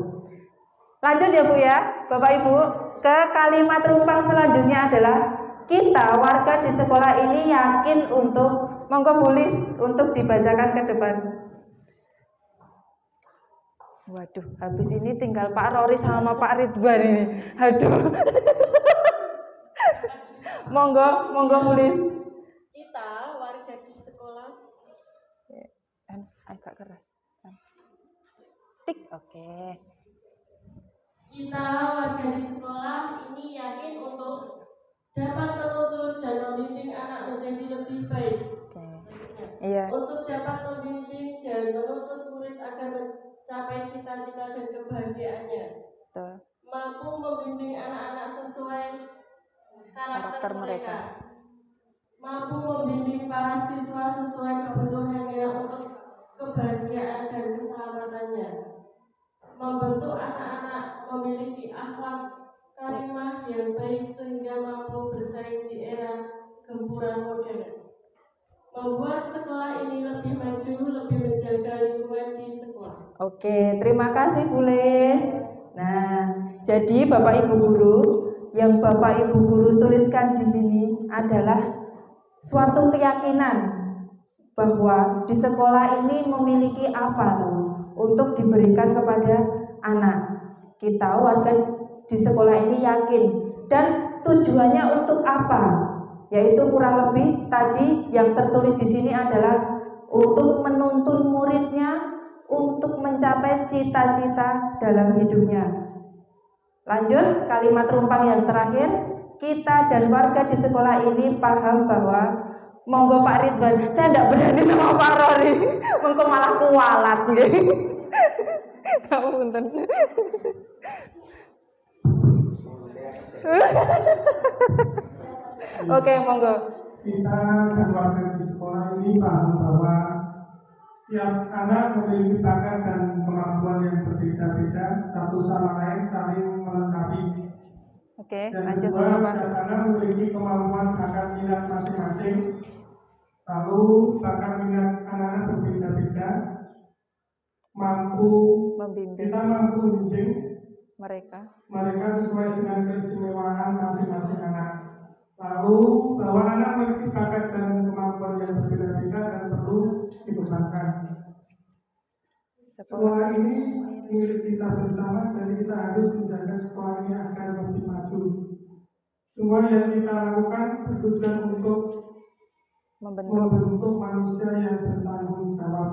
Lanjut ya Bu ya, Bapak Ibu, ke kalimat rumpang selanjutnya adalah kita warga di sekolah ini yakin untuk, monggo Bu Lis untuk dibacakan ke depan. Waduh, habis ini tinggal Pak Rory sama Pak Ridwan ini. Aduh. Monggo Bu Lis. Kita warga di sekolah agak keras. Tik, oke. Kita warga di sekolah ini yakin untuk dapat menuntun dan membimbing anak menjadi lebih baik. Oke. Iya. Untuk dapat membimbing dan menuntun murid agar mencapai cita-cita dan kebahagiaannya. Betul. Mampu membimbing anak-anak sesuai karakter mereka. Mampu membimbing para siswa sesuai kebutuhannya untuk kebahagiaan dan keselamatannya. Membentuk anak-anak memiliki akhlak karimah yang baik sehingga mampu bersaing di era gempuran modern. Membuat sekolah ini lebih maju, lebih menjaga lingkungan di sekolah. Oke, terima kasih Bu Lis. Nah, jadi Bapak Ibu guru, yang Bapak Ibu guru tuliskan di sini adalah suatu keyakinan bahwa di sekolah ini memiliki apa tuh untuk diberikan kepada anak. Kita warga di sekolah ini yakin, dan tujuannya untuk apa? Yaitu kurang lebih tadi yang tertulis di sini adalah untuk menuntun muridnya untuk mencapai cita-cita dalam hidupnya. Lanjut, kalimat rumpang yang terakhir, kita dan warga di sekolah ini paham bahwa, monggo Pak Ridwan, saya tidak berani sama Pak Rory, monggo malah kualat gitu. Kamu punten. Oke, monggo. Kita dan warga di sekolah ini paham bahwa setiap anak memiliki bakat dan kemampuan yang berbeda-beda, satu sama lain saling melengkapi. Oke, dan lanjut kedua, Bapak. setiap anak memiliki kemampuan bakat minat masing-masing. Lalu bakat minat anak-anak berbeda-beda, kita mampu membimbing mereka sesuai dengan keistimewaan masing-masing anak. Lalu bahwa anak memiliki bakat dan kemampuan yang berbeda-beda dan perlu dikembangkan. Sekolah ini milik kita bersama, jadi kita harus menjaga sekolah ini agar lebih maju. Semua yang kita lakukan bertujuan untuk membentuk manusia yang bertanggung jawab.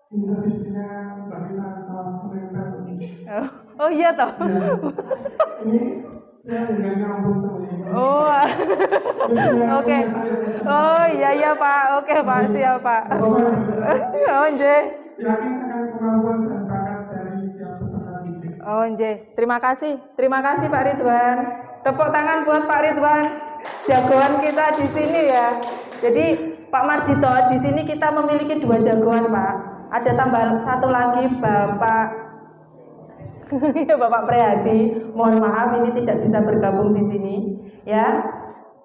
Ini habisnya Mbak Rita salah menempel. Oh iya toh. Ya. Ini ya enggak nyambung sama ini. Oh. Oke. Oh iya Pak. Oke Pak, siap Pak. Oh nggih. Yakin akan kemampuan dan bakat dari setiap peserta didik. Oh nggih. Terima kasih Pak Ridwan. Tepuk tangan buat Pak Ridwan. Jagoan kita di sini ya. Jadi Pak Marjito, di sini kita memiliki 2 jagoan Pak. Ada tambah satu lagi Bapak Bapak Priyadi. Mohon maaf ini tidak bisa bergabung di sini ya.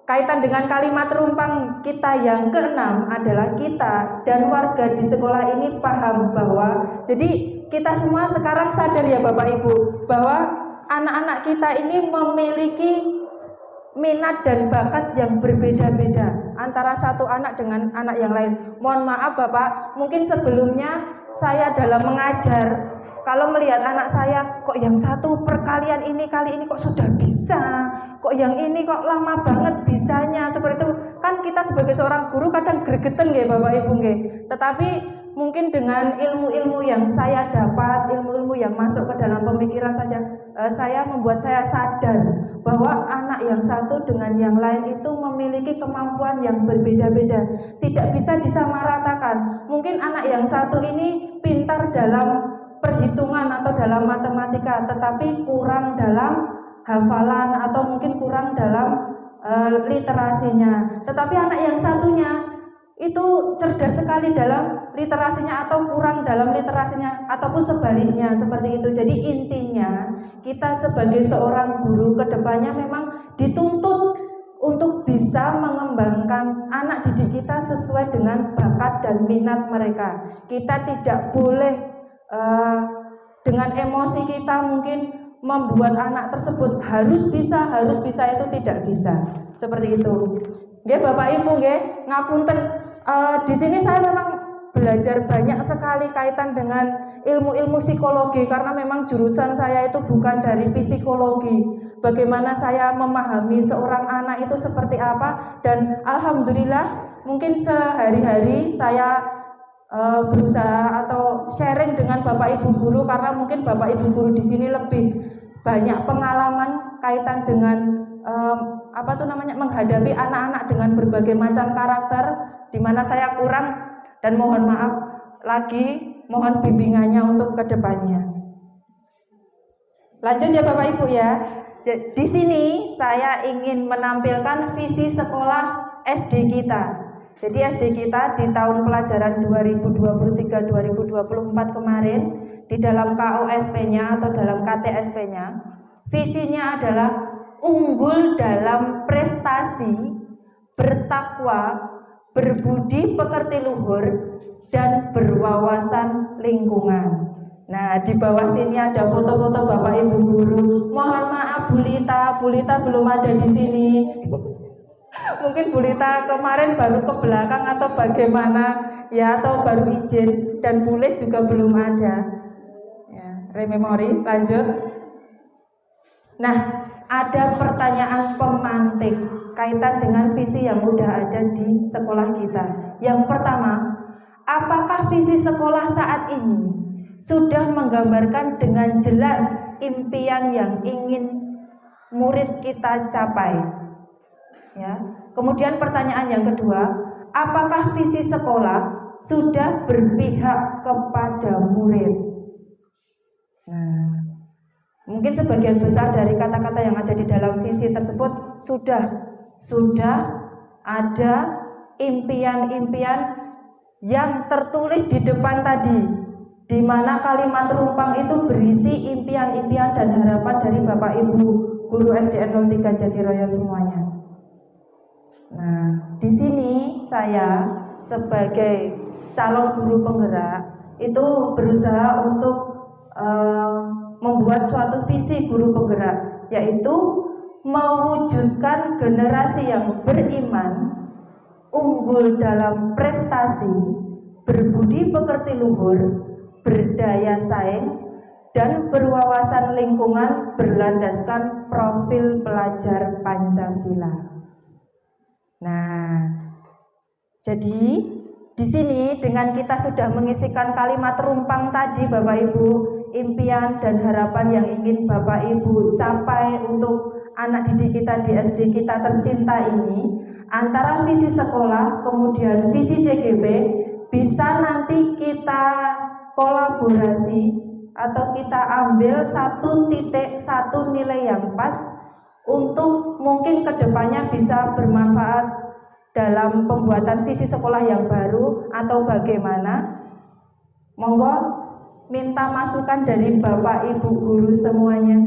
kaitan dengan kalimat rumpang kita yang keenam adalah kita dan warga di sekolah ini paham bahwa, jadi kita semua sekarang sadar ya Bapak Ibu, bahwa anak-anak kita ini memiliki minat dan bakat yang berbeda-beda antara satu anak dengan anak yang lain. Mohon maaf Bapak, mungkin sebelumnya saya dalam mengajar, kalau melihat anak saya, kok yang satu perkalian ini kali ini kok sudah bisa, kok yang ini kok lama banget bisanya, seperti itu. Kan kita sebagai seorang guru kadang gregeten nggih Bapak Ibu nggih. Tetapi mungkin dengan ilmu-ilmu yang saya dapat, ilmu-ilmu yang masuk ke dalam pemikiran saja, saya membuat saya sadar bahwa anak yang satu dengan yang lain itu memiliki kemampuan yang berbeda-beda, tidak bisa disamaratakan. Mungkin anak yang satu ini pintar dalam perhitungan atau dalam matematika, tetapi kurang dalam hafalan atau mungkin kurang dalam literasinya. Tetapi anak yang satunya itu cerdas sekali dalam literasinya atau kurang dalam literasinya, ataupun sebaliknya seperti itu. Jadi intinya kita sebagai seorang guru kedepannya memang dituntut untuk bisa mengembangkan anak didik kita sesuai dengan bakat dan minat mereka. Kita tidak boleh dengan emosi kita mungkin membuat anak tersebut harus bisa itu tidak bisa. Seperti itu. Nggih Bapak Ibu nggih, ngapunten. Di sini saya memang belajar banyak sekali kaitan dengan ilmu-ilmu psikologi, karena memang jurusan saya itu bukan dari psikologi. Bagaimana saya memahami seorang anak itu seperti apa, dan alhamdulillah mungkin sehari-hari saya berusaha atau sharing dengan Bapak Ibu guru, karena mungkin Bapak Ibu guru di sini lebih banyak pengalaman kaitan dengan menghadapi anak-anak dengan berbagai macam karakter, di mana saya kurang, dan mohon maaf lagi, mohon bimbingannya untuk kedepannya. Lanjut ya Bapak Ibu ya. Di sini saya ingin menampilkan visi sekolah SD kita. Jadi SD kita di tahun pelajaran 2023-2024 kemarin, di dalam KOSP-nya atau dalam KTSP-nya, visinya adalah unggul dalam prestasi, bertakwa, berbudi pekerti luhur, dan berwawasan lingkungan. Nah, di bawah sini ada foto-foto Bapak Ibu guru. Mohon maaf Bu Lita belum ada di sini. Mungkin Bu Lita kemarin baru ke belakang atau bagaimana ya, atau baru izin, dan Bu Lis juga belum ada. Ya, rememori, lanjut. Nah, ada pertanyaan pemantik kaitan dengan visi yang sudah ada di sekolah kita. Yang pertama, apakah visi sekolah saat ini sudah menggambarkan dengan jelas impian yang ingin murid kita capai? Ya. Kemudian pertanyaan yang kedua, apakah visi sekolah sudah berpihak kepada murid? Nah, mungkin sebagian besar dari kata-kata yang ada di dalam visi tersebut sudah ada impian-impian yang tertulis di depan tadi, di mana kalimat rumpang itu berisi impian-impian dan harapan dari Bapak Ibu guru SDN 03 Jatiroyo semuanya. Nah, di sini saya sebagai calon guru penggerak itu berusaha untuk membuat suatu visi guru penggerak, yaitu mewujudkan generasi yang beriman, unggul dalam prestasi, berbudi pekerti luhur, berdaya saing, dan berwawasan lingkungan berlandaskan profil pelajar Pancasila. Nah, jadi di sini dengan kita sudah mengisikan kalimat rumpang tadi Bapak Ibu, impian dan harapan yang ingin Bapak Ibu capai untuk anak didik kita di SD kita tercinta ini, antara visi sekolah kemudian visi CGP bisa nanti kita kolaborasi atau kita ambil satu nilai yang pas untuk mungkin kedepannya bisa bermanfaat dalam pembuatan visi sekolah yang baru atau bagaimana. Monggo minta masukan dari Bapak Ibu guru semuanya.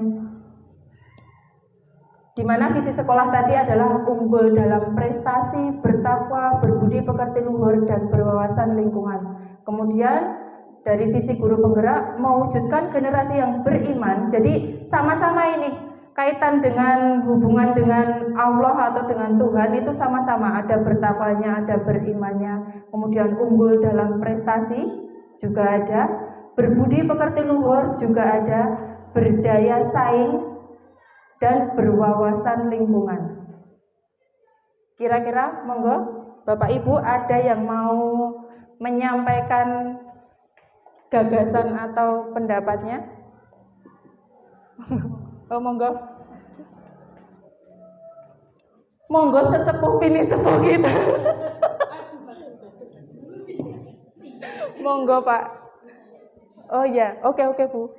di mana visi sekolah tadi adalah unggul dalam prestasi, bertakwa, berbudi pekerti luhur, dan berwawasan lingkungan. Kemudian dari visi guru penggerak mewujudkan generasi yang beriman. Jadi sama-sama ini kaitan dengan hubungan dengan Allah atau dengan Tuhan itu sama-sama, ada bertakwanya, ada berimannya. Kemudian unggul dalam prestasi juga ada, berbudi pekerti luhur juga ada, berdaya saing, dan berwawasan lingkungan. Kira-kira monggo Bapak Ibu ada yang mau menyampaikan gagasan atau pendapatnya? Oh monggo. Monggo sesepuh ini sepuh kita. Monggo Pak. Oh iya, oke Bu.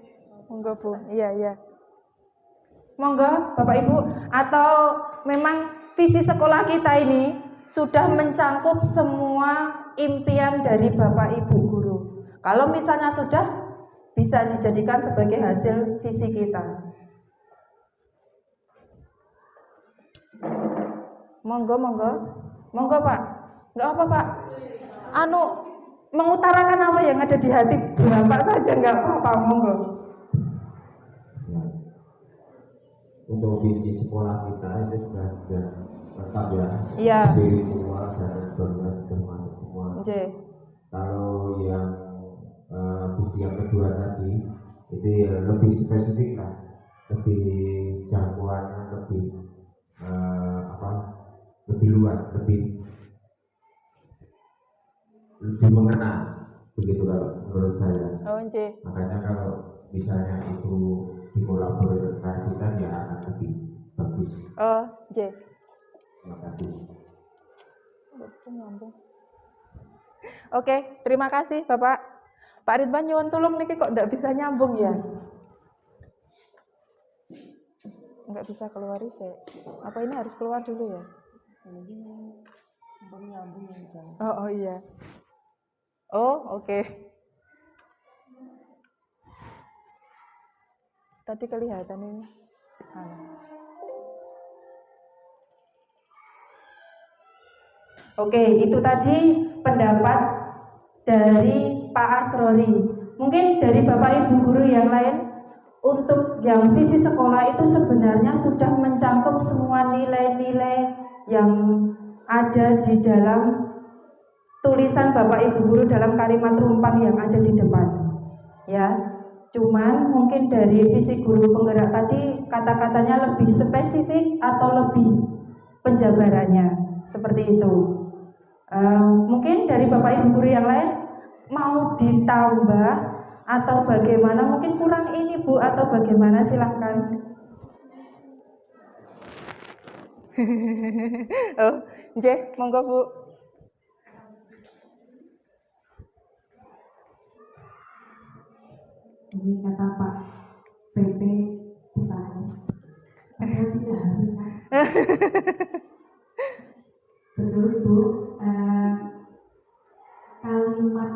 Monggo Bu. Iya. Monggo Bapak Ibu, atau memang visi sekolah kita ini sudah mencangkup semua impian dari Bapak Ibu guru. Kalau misalnya sudah, bisa dijadikan sebagai hasil visi kita. Monggo Pak. Enggak apa Pak. Mengutarakan apa yang ada di hati Bapak saja, enggak apa-apa, monggo. Untuk visi sekolah kita itu sudah lengkap ya. Iya. Spiritual dan termasuk semua. Kalau yang visi yang kedua tadi itu ya lebih spesifik lah, lebih jangkauannya lebih luas, lebih mengena, begitu kalau menurut saya. Makanya kalau misalnya itu dikolaborasikan ya akan lebih bagus. Terima kasih. Oke, terima kasih Bapak. Pak Ridwan nyuwun tulung niki kok enggak bisa nyambung ya? Enggak bisa keluar sih. Apa ini harus keluar dulu ya? Nyambung ya. Oh iya. Oh, oke. Tadi kelihatan ini. Oke, itu tadi pendapat dari Pak Asrori. Mungkin dari Bapak Ibu guru yang lain, untuk yang visi sekolah itu sebenarnya sudah mencangkup semua nilai-nilai yang ada di dalam tulisan Bapak Ibu guru dalam kalimat rumpang yang ada di depan. Ya. Cuman mungkin dari visi guru penggerak tadi kata-katanya lebih spesifik atau lebih penjabarannya seperti itu. Mungkin dari Bapak Ibu guru yang lain mau ditambah atau bagaimana, mungkin kurang ini Bu atau bagaimana, silahkan. Monggo Bu. Ini kata Pak PP Bupati, tidak harus kan? Betul Bu, kalimat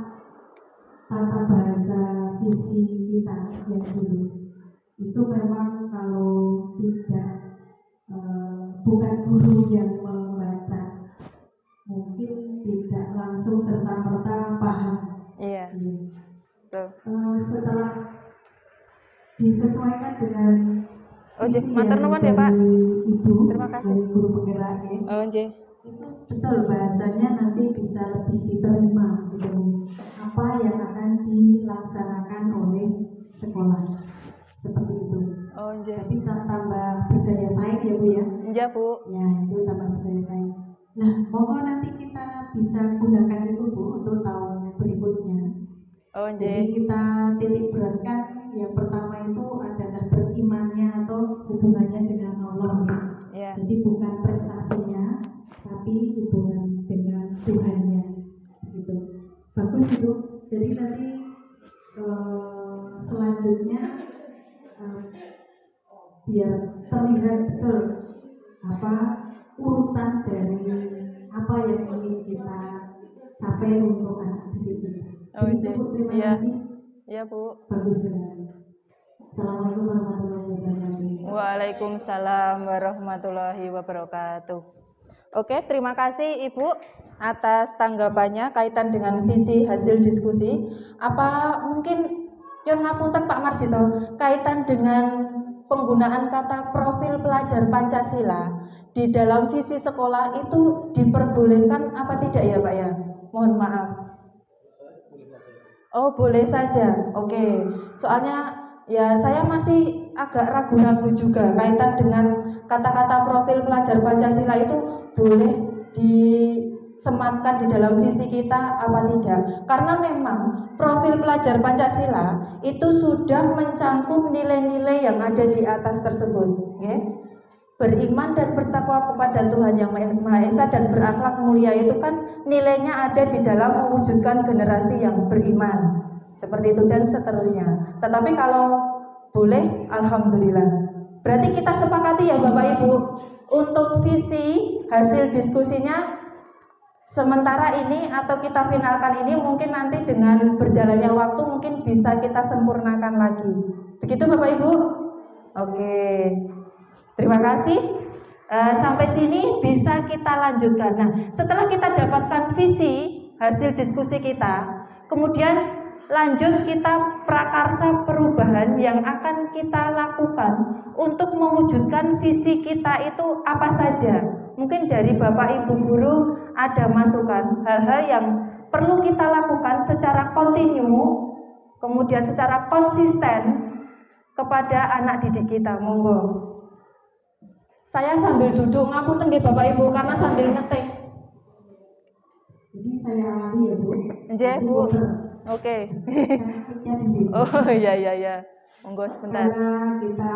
tata bahasa visi kita yang dulu itu memang kalau tidak bukan guru yang membaca mungkin tidak langsung serta-merta paham. Iya. Setelah disesuaikan dengan matur nuwun ya Pak. Ibu, terima kasih. Dari guru penggerak itu betul bahasanya nanti bisa lebih diterima gitu. Apa yang akan dilaksanakan oleh sekolah seperti itu. Tapi tambah berdaya saing ya Bu ya. Iya Bu. Ya itu tambah berdaya saing. Nah, monggo nanti kita bisa gunakan itu Bu untuk tahun berikutnya. Jadi kita titik beratkan yang pertama itu adalah berimannya atau hubungannya dengan Allah ya. Jadi bukan prestasinya, tapi hubungan dengan Tuhannya, gitu. Bagus itu. Jadi nanti selanjutnya biar terlihat betul apa urutan dari apa yang ingin kita capai untuk anak didik kita. Terima kasih. Iya Bu. Bagus sekali. Assalamualaikum warahmatullahi wabarakatuh. Waalaikumsalam warahmatullahi wabarakatuh. Oke, terima kasih Ibu atas tanggapannya kaitan dengan visi hasil diskusi. Apa mungkin yon ngapunten Pak Marsito kaitan dengan penggunaan kata profil pelajar Pancasila di dalam visi sekolah itu diperbolehkan apa tidak ya Pak ya? Mohon maaf. Oh, boleh saja. Oke. Soalnya ya saya masih agak ragu-ragu juga kaitan dengan kata-kata profil pelajar Pancasila itu boleh disematkan di dalam visi kita apa tidak. Karena memang profil pelajar Pancasila itu sudah mencangkup nilai-nilai yang ada di atas tersebut. Okay? Beriman dan bertakwa kepada Tuhan Yang Maha Esa dan berakhlak mulia itu kan nilainya ada di dalam mewujudkan generasi yang beriman. Seperti itu dan seterusnya. Tetapi kalau boleh, alhamdulillah. Berarti kita sepakati ya Bapak Ibu, untuk visi hasil diskusinya sementara ini atau kita finalkan ini mungkin nanti dengan berjalannya waktu mungkin bisa kita sempurnakan lagi. Begitu Bapak Ibu? Oke. Terima kasih. Sampai sini bisa kita lanjutkan. Nah, setelah kita dapatkan visi hasil diskusi kita, kemudian lanjut kita prakarsa perubahan yang akan kita lakukan untuk mewujudkan visi kita itu apa saja. Mungkin dari Bapak Ibu Guru ada masukan hal-hal yang perlu kita lakukan secara kontinu, kemudian secara konsisten kepada anak didik kita. Monggo. Saya sambil duduk, ngapunten nggih Bapak Ibu karena sambil ngetik. Jadi saya alami ya Bu. Nggih Bu. Oke. Oh iya. Monggo sebentar. Karena kita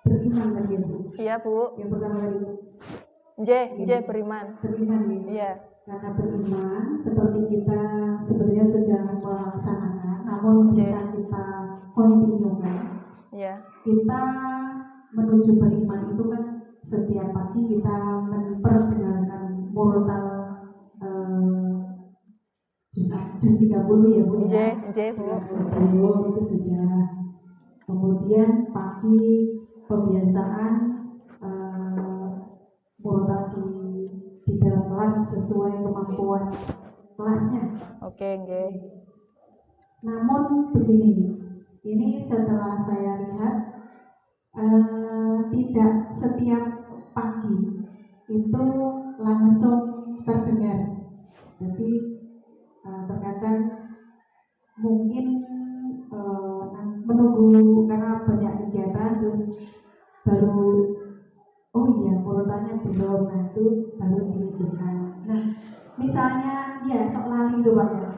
beriman tadi ya Bu. Iya Bu. Yang pertama tadi. Nggih beriman. Beriman ya. Iya. Karena beriman seperti kita sebenarnya sudah melaksanakan, namun bisa kita kontinukan. Iya. Kita menuju beriman itu kan setiap pagi kita memperdengarkan murotal juz 30 ya Bu ya. Bu. Itu sudah. Kemudian pagi pembiasaan murotal di dalam kelas sesuai kemampuan kelasnya. Oke, nggih. Namun begini, ini setelah saya lihat tidak setiap pagi itu langsung terdengar. Jadi terkadang mungkin menunggu karena banyak kegiatan terus baru oh iya murotalnya belum, nah itu baru dilakukan. Nah misalnya ya sok lali itu Pak ya.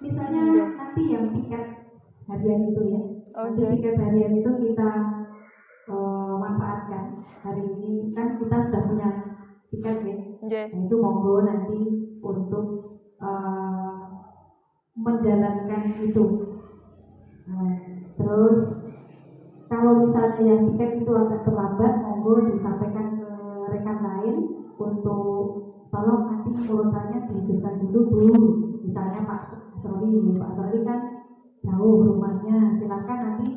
Misalnya nanti yang tiket harian itu ya, nanti tiket harian itu kita manfaatkan. Hari ini kan kita sudah punya tiket ya, nah, itu monggo nanti untuk menjalankan itu. Nah, terus kalau misalnya yang tiket itu agak terlambat, monggo disampaikan ke rekan lain untuk tolong nanti urutannya dihidupkan dulu Bu. Misalnya Pak Sori kan jauh rumahnya, silakan nanti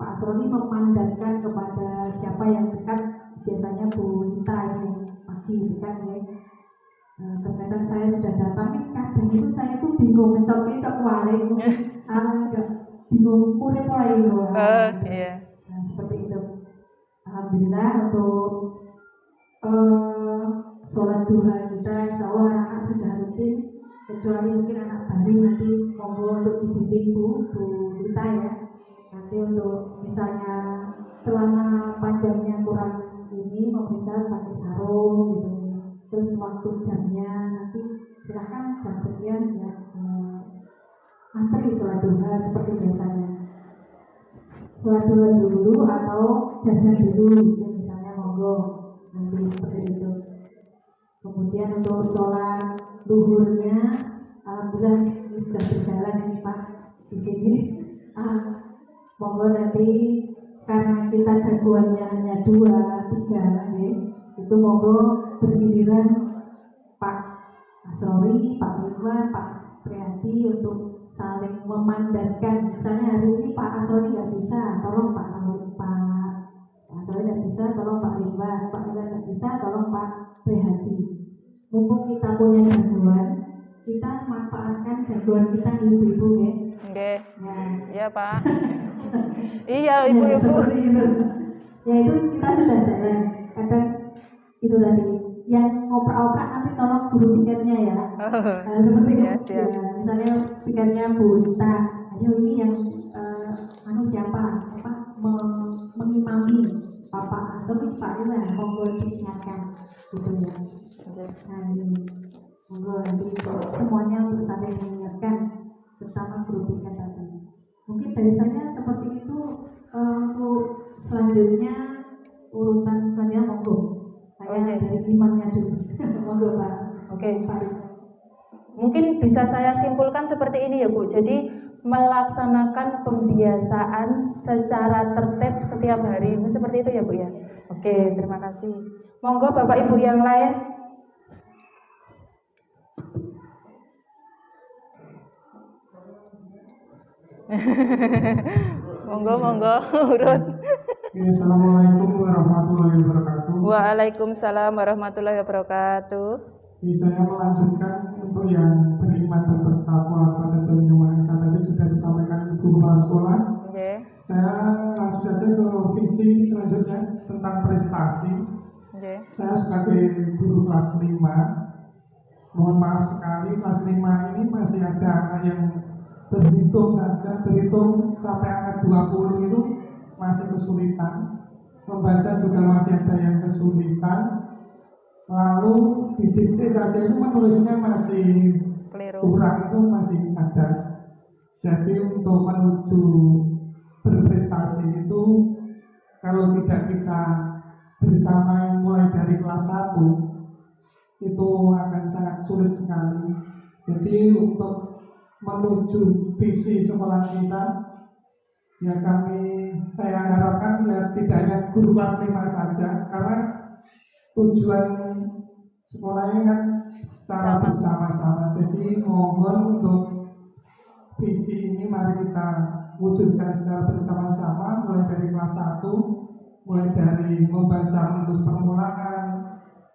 Pak Sori memandatkan kepada siapa yang dekat, biasanya Bu Lita ini pagi dekat ya. Terkadang saya sudah datang, kadang itu saya tuh bingung ngecok wale, bingung kurang mulai loh. Iya. Nah, seperti itu. Alhamdulillah untuk sholat duha kita, insya Allah anak-anak sudah rutin, kecuali mungkin anak baru nanti monggo untuk dibimbing Bu Lita ya. Nanti untuk misalnya selama panjangnya kurang ini mau bisa pakai sarung gitu. Terus waktu jamnya nanti silahkan jam sekian ya antri sholat duha seperti biasanya. Sholat duha dulu atau jajan dulu misalnya monggo nanti seperti itu. Kemudian untuk sholat duhurnya alhamdulillah ini sudah berjalan ini Pak di sini. Monggo nanti karena kita jagoannya hanya 2-3 ya, itu monggo bergiliran Pak Asrori, Pak Ridwan, Pak Prianti untuk saling memandatkan. Misalnya hari ini Pak Asroni nggak bisa, tolong Pak Asroni nggak bisa, tolong Pak Ridwan nggak bisa, tolong Pak Prihadi. Mumpung kita punya jagoan, kita manfaatkan jagoan kita ibu-ibu ya. Oke. Ya. Iya Pak. Iya ibu-ibu. Ya, seperti itu. Ya itu kita sudah jalan. Kadang itu tadi yang ngoper-oper nanti tolong guru tiketnya ya. Nah, seperti itu. Ya, Ya, misalnya tiketnya Bu Rita, ayo ini yang siapa mengimami Bapak Asroni Pak Iwan, monggo diingatkan gitu ya. Nah ini monggo nanti semuanya untuk saling mengingatkan, terutama guru tiket tadi. Mungkin dari saya seperti itu. Untuk selanjutnya urutan selanjutnya monggo saya dari imannya dulu. Monggo Pak. Oke. Mungkin bisa saya simpulkan seperti ini ya Bu. Jadi melaksanakan pembiasaan secara tertib setiap hari, seperti itu ya Bu ya. Oke, terima kasih. Monggo Bapak Ibu yang lain. Monggo urut. Assalamualaikum warahmatullahi wabarakatuh. Waalaikumsalam warahmatullahi wabarakatuh. Saya melanjutkan untuk yang beriman dan bertakwa pada Tuhan Esa tadi sudah disampaikan Ibu Kepala Sekolah. Okay. Saya langsung saja ke visi selanjutnya tentang prestasi. Okay. Saya sebagai guru kelas 5, mohon maaf sekali kelas 5 ini masih ada anak yang berhitung sampai angka 20 itu masih kesulitan, membaca juga masih ada yang kesulitan, lalu didikte saja itu menulisnya masih kurang, itu masih ada. Jadi untuk menuju berprestasi itu kalau tidak kita bersama mulai dari kelas 1 itu akan sangat sulit sekali. Jadi untuk menuju visi sekolah kita, ya saya harapkan ya tidak hanya guru kelas 5 saja, karena tujuan sekolahnya kan secara bersama-sama. Jadi mohon untuk visi ini mari kita wujudkan secara bersama-sama, mulai dari kelas 1, mulai dari membaca menulis permulaan,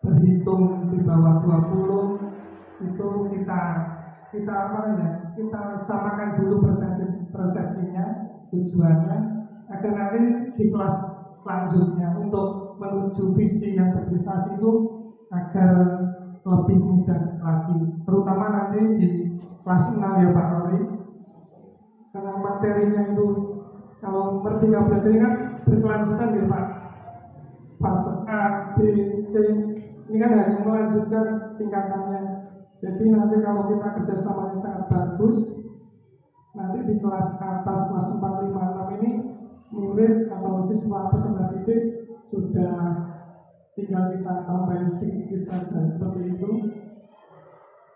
berhitung di bawah 20, itu kita samakan dulu persepsinya, tujuannya, agar nanti di kelas selanjutnya untuk menuju visi yang berprestasi itu agar lebih mudah lagi, terutama nanti di kelas 6 ya Pak Rory, karena materinya itu kalau Merdeka Belajar ini kan berkelanjutan ya Pak, fase A, B, C, ini kan hanya melanjutkan tingkatannya. Jadi nanti kalau kita kerjasamanya sangat bagus, nanti di kelas atas, kelas 4, 5, 6 ini murid atau siswa peserta didik sudah tinggal kita tambahin sedikit-sedikit saja seperti itu.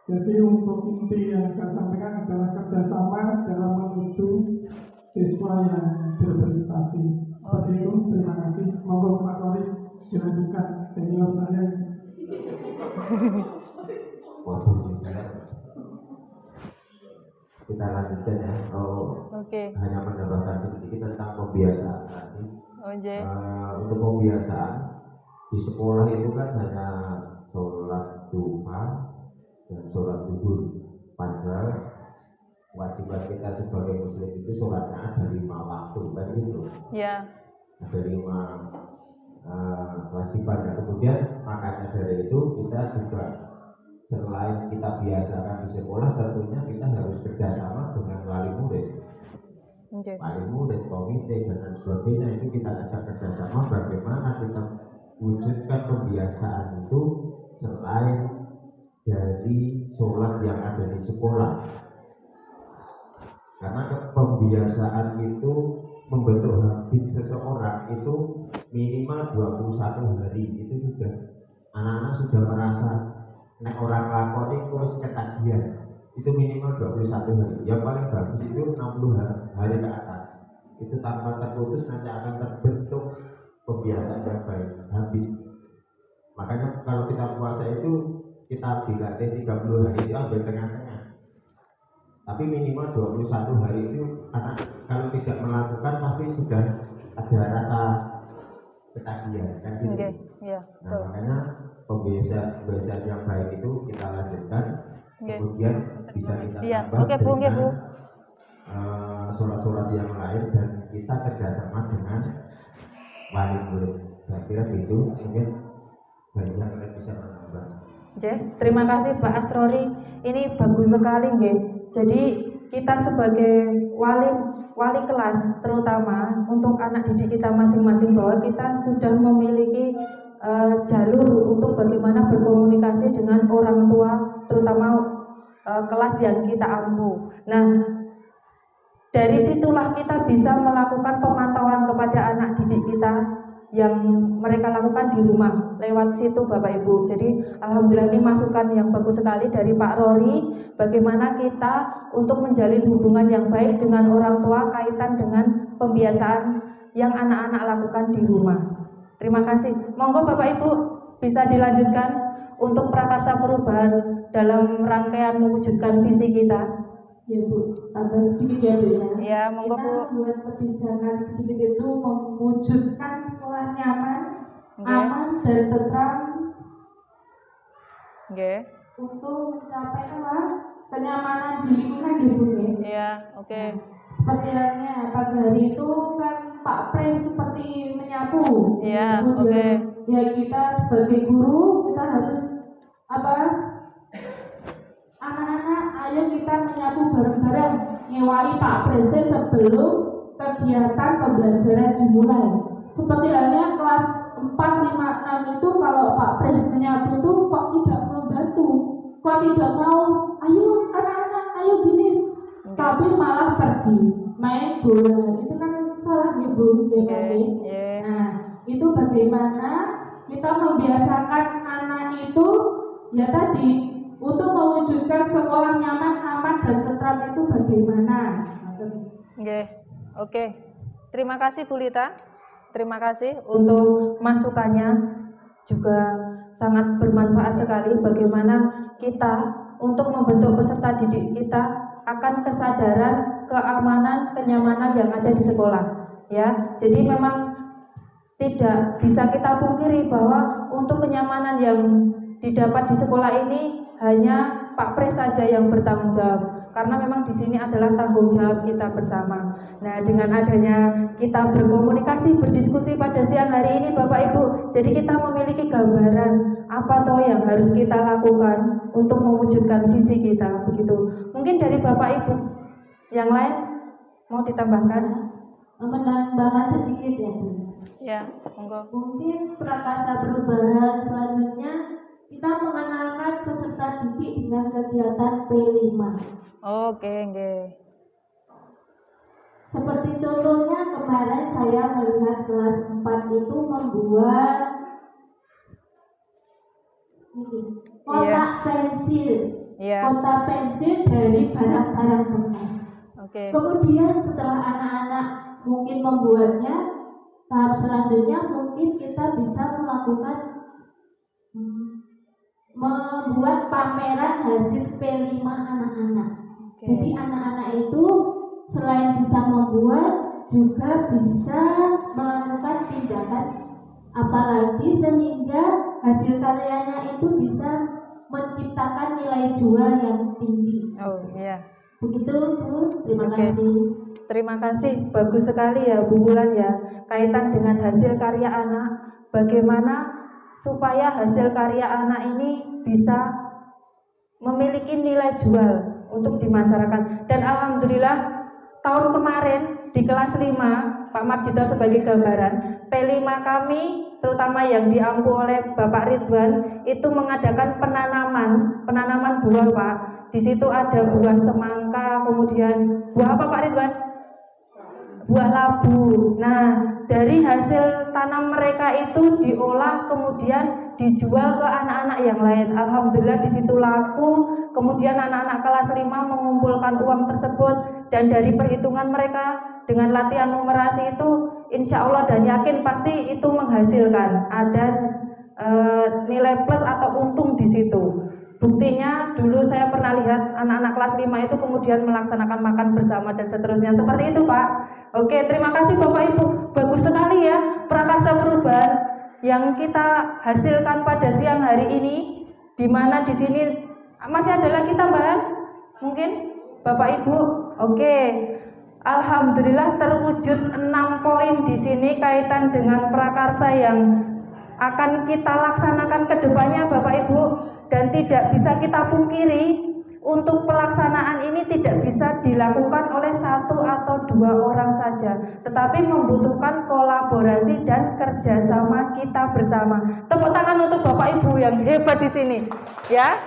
Jadi untuk inti yang saya sampaikan adalah kerjasama dalam menuju siswa yang berprestasi. Seperti itu, terima kasih. Monggo Pak Rory dilanjutkan, senior saya. Kita lanjutkan ya. Kalau hanya menambahkan sedikit tentang pembiasaan tadi. Untuk pembiasaan di sekolah itu kan hanya sholat duha dan sholat zuhur. Padahal kewajiban kita sebagai muslim itu sholatnya ada 5 waktu kan gitu. Iya. Ada 5 kewajiban. Dan kemudian makanya dari itu kita juga selain kita biasakan di sekolah, tentunya kita harus kerjasama dengan wali murid, wali murid, komite dan lain sebagainya. Itu kita ajak kerjasama bagaimana kita wujudkan pembiasaan itu selain dari sholat yang ada di sekolah. Karena pembiasaan itu membentuk habit seseorang itu minimal 21 hari. Itu sudah anak-anak sudah merasa nek orang lakoni terus ketagihan, itu minimal 21 hari. Yang paling bagus itu 60 hari ke atas. Itu tanpa terputus nanti akan terbentuk kebiasaan yang baik, habit. Makanya kalau kita puasa itu kita dilatih 30 hari itu ambil tengah-tengah. Tapi minimal 21 hari itu anak kalau tidak melakukan pasti sudah ada rasa ketagihan kan gitu. Nah, makanya pembiasaan yang baik itu kita lanjutkan, kemudian bisa kita tambah dengan sholat-sholat yang lain dan kita kerjasama dengan wali murid. Saya kira itu mungkin banyak yang bisa menambah. Terima kasih Pak Asrori. Ini bagus sekali, nggih. Jadi kita sebagai wali kelas terutama untuk anak didik kita masing-masing bahwa kita sudah memiliki jalur untuk bagaimana berkomunikasi dengan orang tua terutama kelas yang kita ampu. Nah, dari situlah kita bisa melakukan pemantauan kepada anak didik kita yang mereka lakukan di rumah lewat situ Bapak Ibu. Jadi alhamdulillah ini masukan yang bagus sekali dari Pak Rory bagaimana kita untuk menjalin hubungan yang baik dengan orang tua kaitan dengan pembiasaan yang anak-anak lakukan di rumah. Terima kasih. Monggo Bapak Ibu bisa dilanjutkan untuk prakarsa perubahan dalam rangkaian mewujudkan visi kita. Ya Bu, tambah sedikit ya Bu ya. Ya, monggo Bu. Kita buat kebijakan sedikit itu mewujudkan sekolah nyaman, aman dan tentram. Untuk mencapai apa? Kenyamanan di lingkungan ya Bu ya. Iya, oke. Seperti halnya pagi hari itu kan Pak Pre seperti menyapu. Iya, oke. Ya kita sebagai guru kita harus apa? Anak-anak, ayo kita menyapu bareng-bareng ngewali Pak Prese sebelum kegiatan pembelajaran dimulai. Seperti halnya kelas 4, 5, 6 itu kalau Pak Prese menyapu itu kok tidak membantu, kok tidak mau, ayo anak-anak, ayo gini, tapi malah pergi main bola. Itu kan salah nih Bu, Nah, itu bagaimana kita membiasakan anak itu ya tadi untuk mewujudkan sekolah nyaman, aman dan tentram itu bagaimana? Oke. Terima kasih Bu Lita. Terima kasih untuk masukannya, juga sangat bermanfaat sekali bagaimana kita untuk membentuk peserta didik kita akan kesadaran, keamanan, kenyamanan yang ada di sekolah. Ya, jadi memang tidak bisa kita pungkiri bahwa untuk kenyamanan yang didapat di sekolah ini hanya Pak Pres saja yang bertanggung jawab, karena memang di sini adalah tanggung jawab kita bersama. Nah, dengan adanya kita berkomunikasi, berdiskusi pada siang hari ini Bapak Ibu, jadi kita memiliki gambaran apa toh yang harus kita lakukan untuk mewujudkan visi kita, begitu. Mungkin dari Bapak Ibu yang lain mau ditambahkan? Menambahkan sedikit ya Bu. Ya, monggo. Mungkin prakarsa perubahan selanjutnya kita mengenalkan peserta didik dengan kegiatan P5. Oke. Seperti contohnya kemarin saya melihat kelas 4 itu membuat kotak pensil. Kotak pensil dari barang-barang bekas. Kemudian setelah anak-anak mungkin membuatnya, tahap selanjutnya mungkin kita bisa melakukan membuat pameran hasil P5 anak-anak. Jadi anak-anak itu selain bisa membuat juga bisa melakukan tindakan apalagi sehingga hasil karyanya itu bisa menciptakan nilai jual yang tinggi. Begitu Bu, terima kasih. Terima kasih, bagus sekali ya Bu Bulan ya, kaitan dengan hasil karya anak, bagaimana supaya hasil karya anak ini bisa memiliki nilai jual untuk di masyarakat. Dan alhamdulillah tahun kemarin di kelas 5, Pak Marjito sebagai gambaran, P5 kami terutama yang diampu oleh Bapak Ridwan itu mengadakan penanaman buah Pak. Di situ ada buah semangka, kemudian buah apa Pak Ridwan? Buah labu. Nah, dari hasil tanam mereka itu diolah kemudian dijual ke anak-anak yang lain. Alhamdulillah di situ laku. Kemudian anak-anak kelas 5 mengumpulkan uang tersebut, dan dari perhitungan mereka dengan latihan numerasi itu insya Allah dan yakin pasti itu menghasilkan ada nilai plus atau untung di situ. Buktinya dulu saya pernah lihat anak-anak kelas 5 itu kemudian melaksanakan makan bersama dan seterusnya. Seperti itu, Pak. Oke, terima kasih Bapak Ibu. Bagus sekali ya prakarsa perubahan yang kita hasilkan pada siang hari ini, di mana di sini masih ada lagi tambahan? Mungkin Bapak Ibu. Oke. Alhamdulillah terwujud 6 poin di sini kaitan dengan prakarsa yang akan kita laksanakan ke depannya Bapak Ibu, dan tidak bisa kita pungkiri untuk pelaksanaan ini tidak bisa dilakukan oleh 1 atau 2 orang saja, tetapi membutuhkan kolaborasi dan kerjasama kita bersama. Tepuk tangan untuk Bapak Ibu yang hebat di sini ya.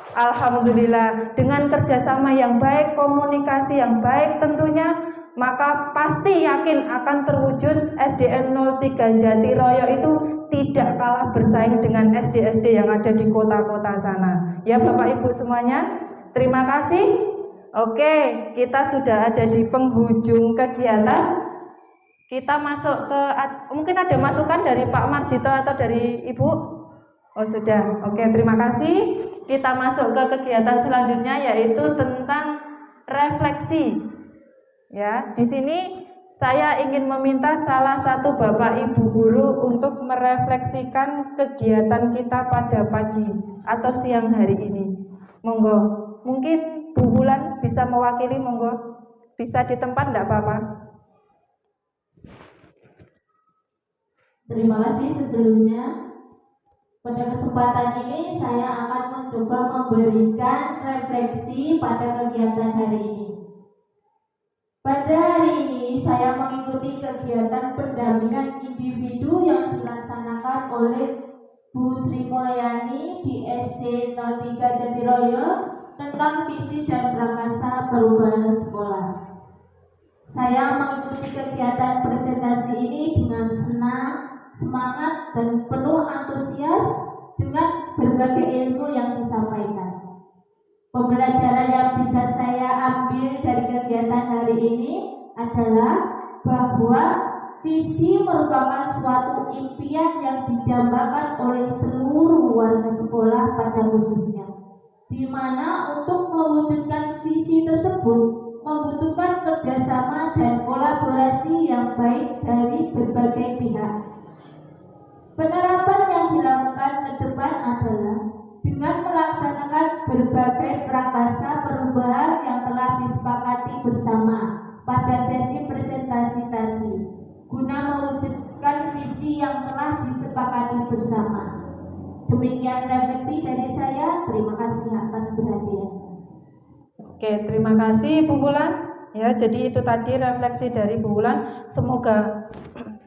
Alhamdulillah, dengan kerjasama yang baik, komunikasi yang baik tentunya, maka pasti yakin akan terwujud SDN 03 Jatiroyo itu tidak kalah bersaing dengan SD-SD yang ada di kota-kota sana. Ya Bapak Ibu semuanya, terima kasih. Oke, kita sudah ada di penghujung kegiatan. Kita masuk ke, mungkin ada masukan dari Pak Marjito atau dari Ibu? Oh sudah, oke terima kasih. Kita masuk ke kegiatan selanjutnya yaitu tentang refleksi. Ya, di sini saya ingin meminta salah satu Bapak Ibu guru untuk merefleksikan kegiatan kita pada pagi atau siang hari ini. Monggo, mungkin Bu Wulan bisa mewakili, monggo. Bisa di tempat enggak apa-apa. Terima kasih sebelumnya. Pada kesempatan ini saya akan mencoba memberikan refleksi pada kegiatan hari ini. Pada hari ini saya mengikuti kegiatan pendampingan individu yang dilaksanakan oleh Bu Sri Mulyani di SD 03 Jatiroyo tentang visi dan prakarsa perubahan sekolah. Saya mengikuti kegiatan presentasi ini dengan senang, semangat dan penuh antusias dengan berbagai ilmu yang disampaikan. Pembelajaran yang bisa saya ambil dari kegiatan hari ini adalah bahwa visi merupakan suatu impian yang didambakan oleh seluruh warga sekolah pada khususnya, di mana untuk mewujudkan visi tersebut membutuhkan kerjasama dan kolaborasi yang baik dari berbagai pihak. Penerapan yang dilakukan ke depan adalah dengan melaksanakan berbagai prakarsa perubahan yang telah disepakati bersama pada sesi presentasi tadi, guna mewujudkan visi yang telah disepakati bersama. Demikian refleksi dari saya. Terima kasih atas perhatian. Oke, terima kasih Bu Wulan. Ya, jadi itu tadi refleksi dari Bu Wulan. Semoga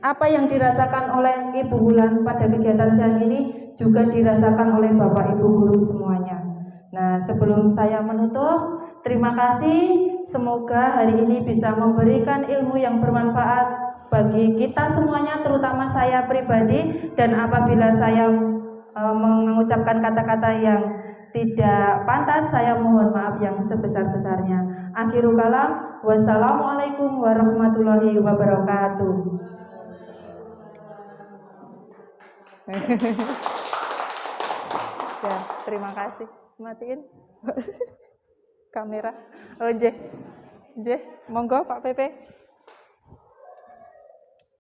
apa yang dirasakan oleh Ibu Wulan pada kegiatan siang ini juga dirasakan oleh Bapak Ibu guru semuanya. Nah, sebelum saya menutup, terima kasih. Semoga hari ini bisa memberikan ilmu yang bermanfaat bagi kita semuanya, terutama saya pribadi. Dan apabila saya mengucapkan kata-kata yang tidak pantas, saya mohon maaf yang sebesar-besarnya. Akhirul kalam, wassalamualaikum warahmatullahi wabarakatuh. Ya, terima kasih. Matiin kamera. Oh, J, monggo Pak Pepe.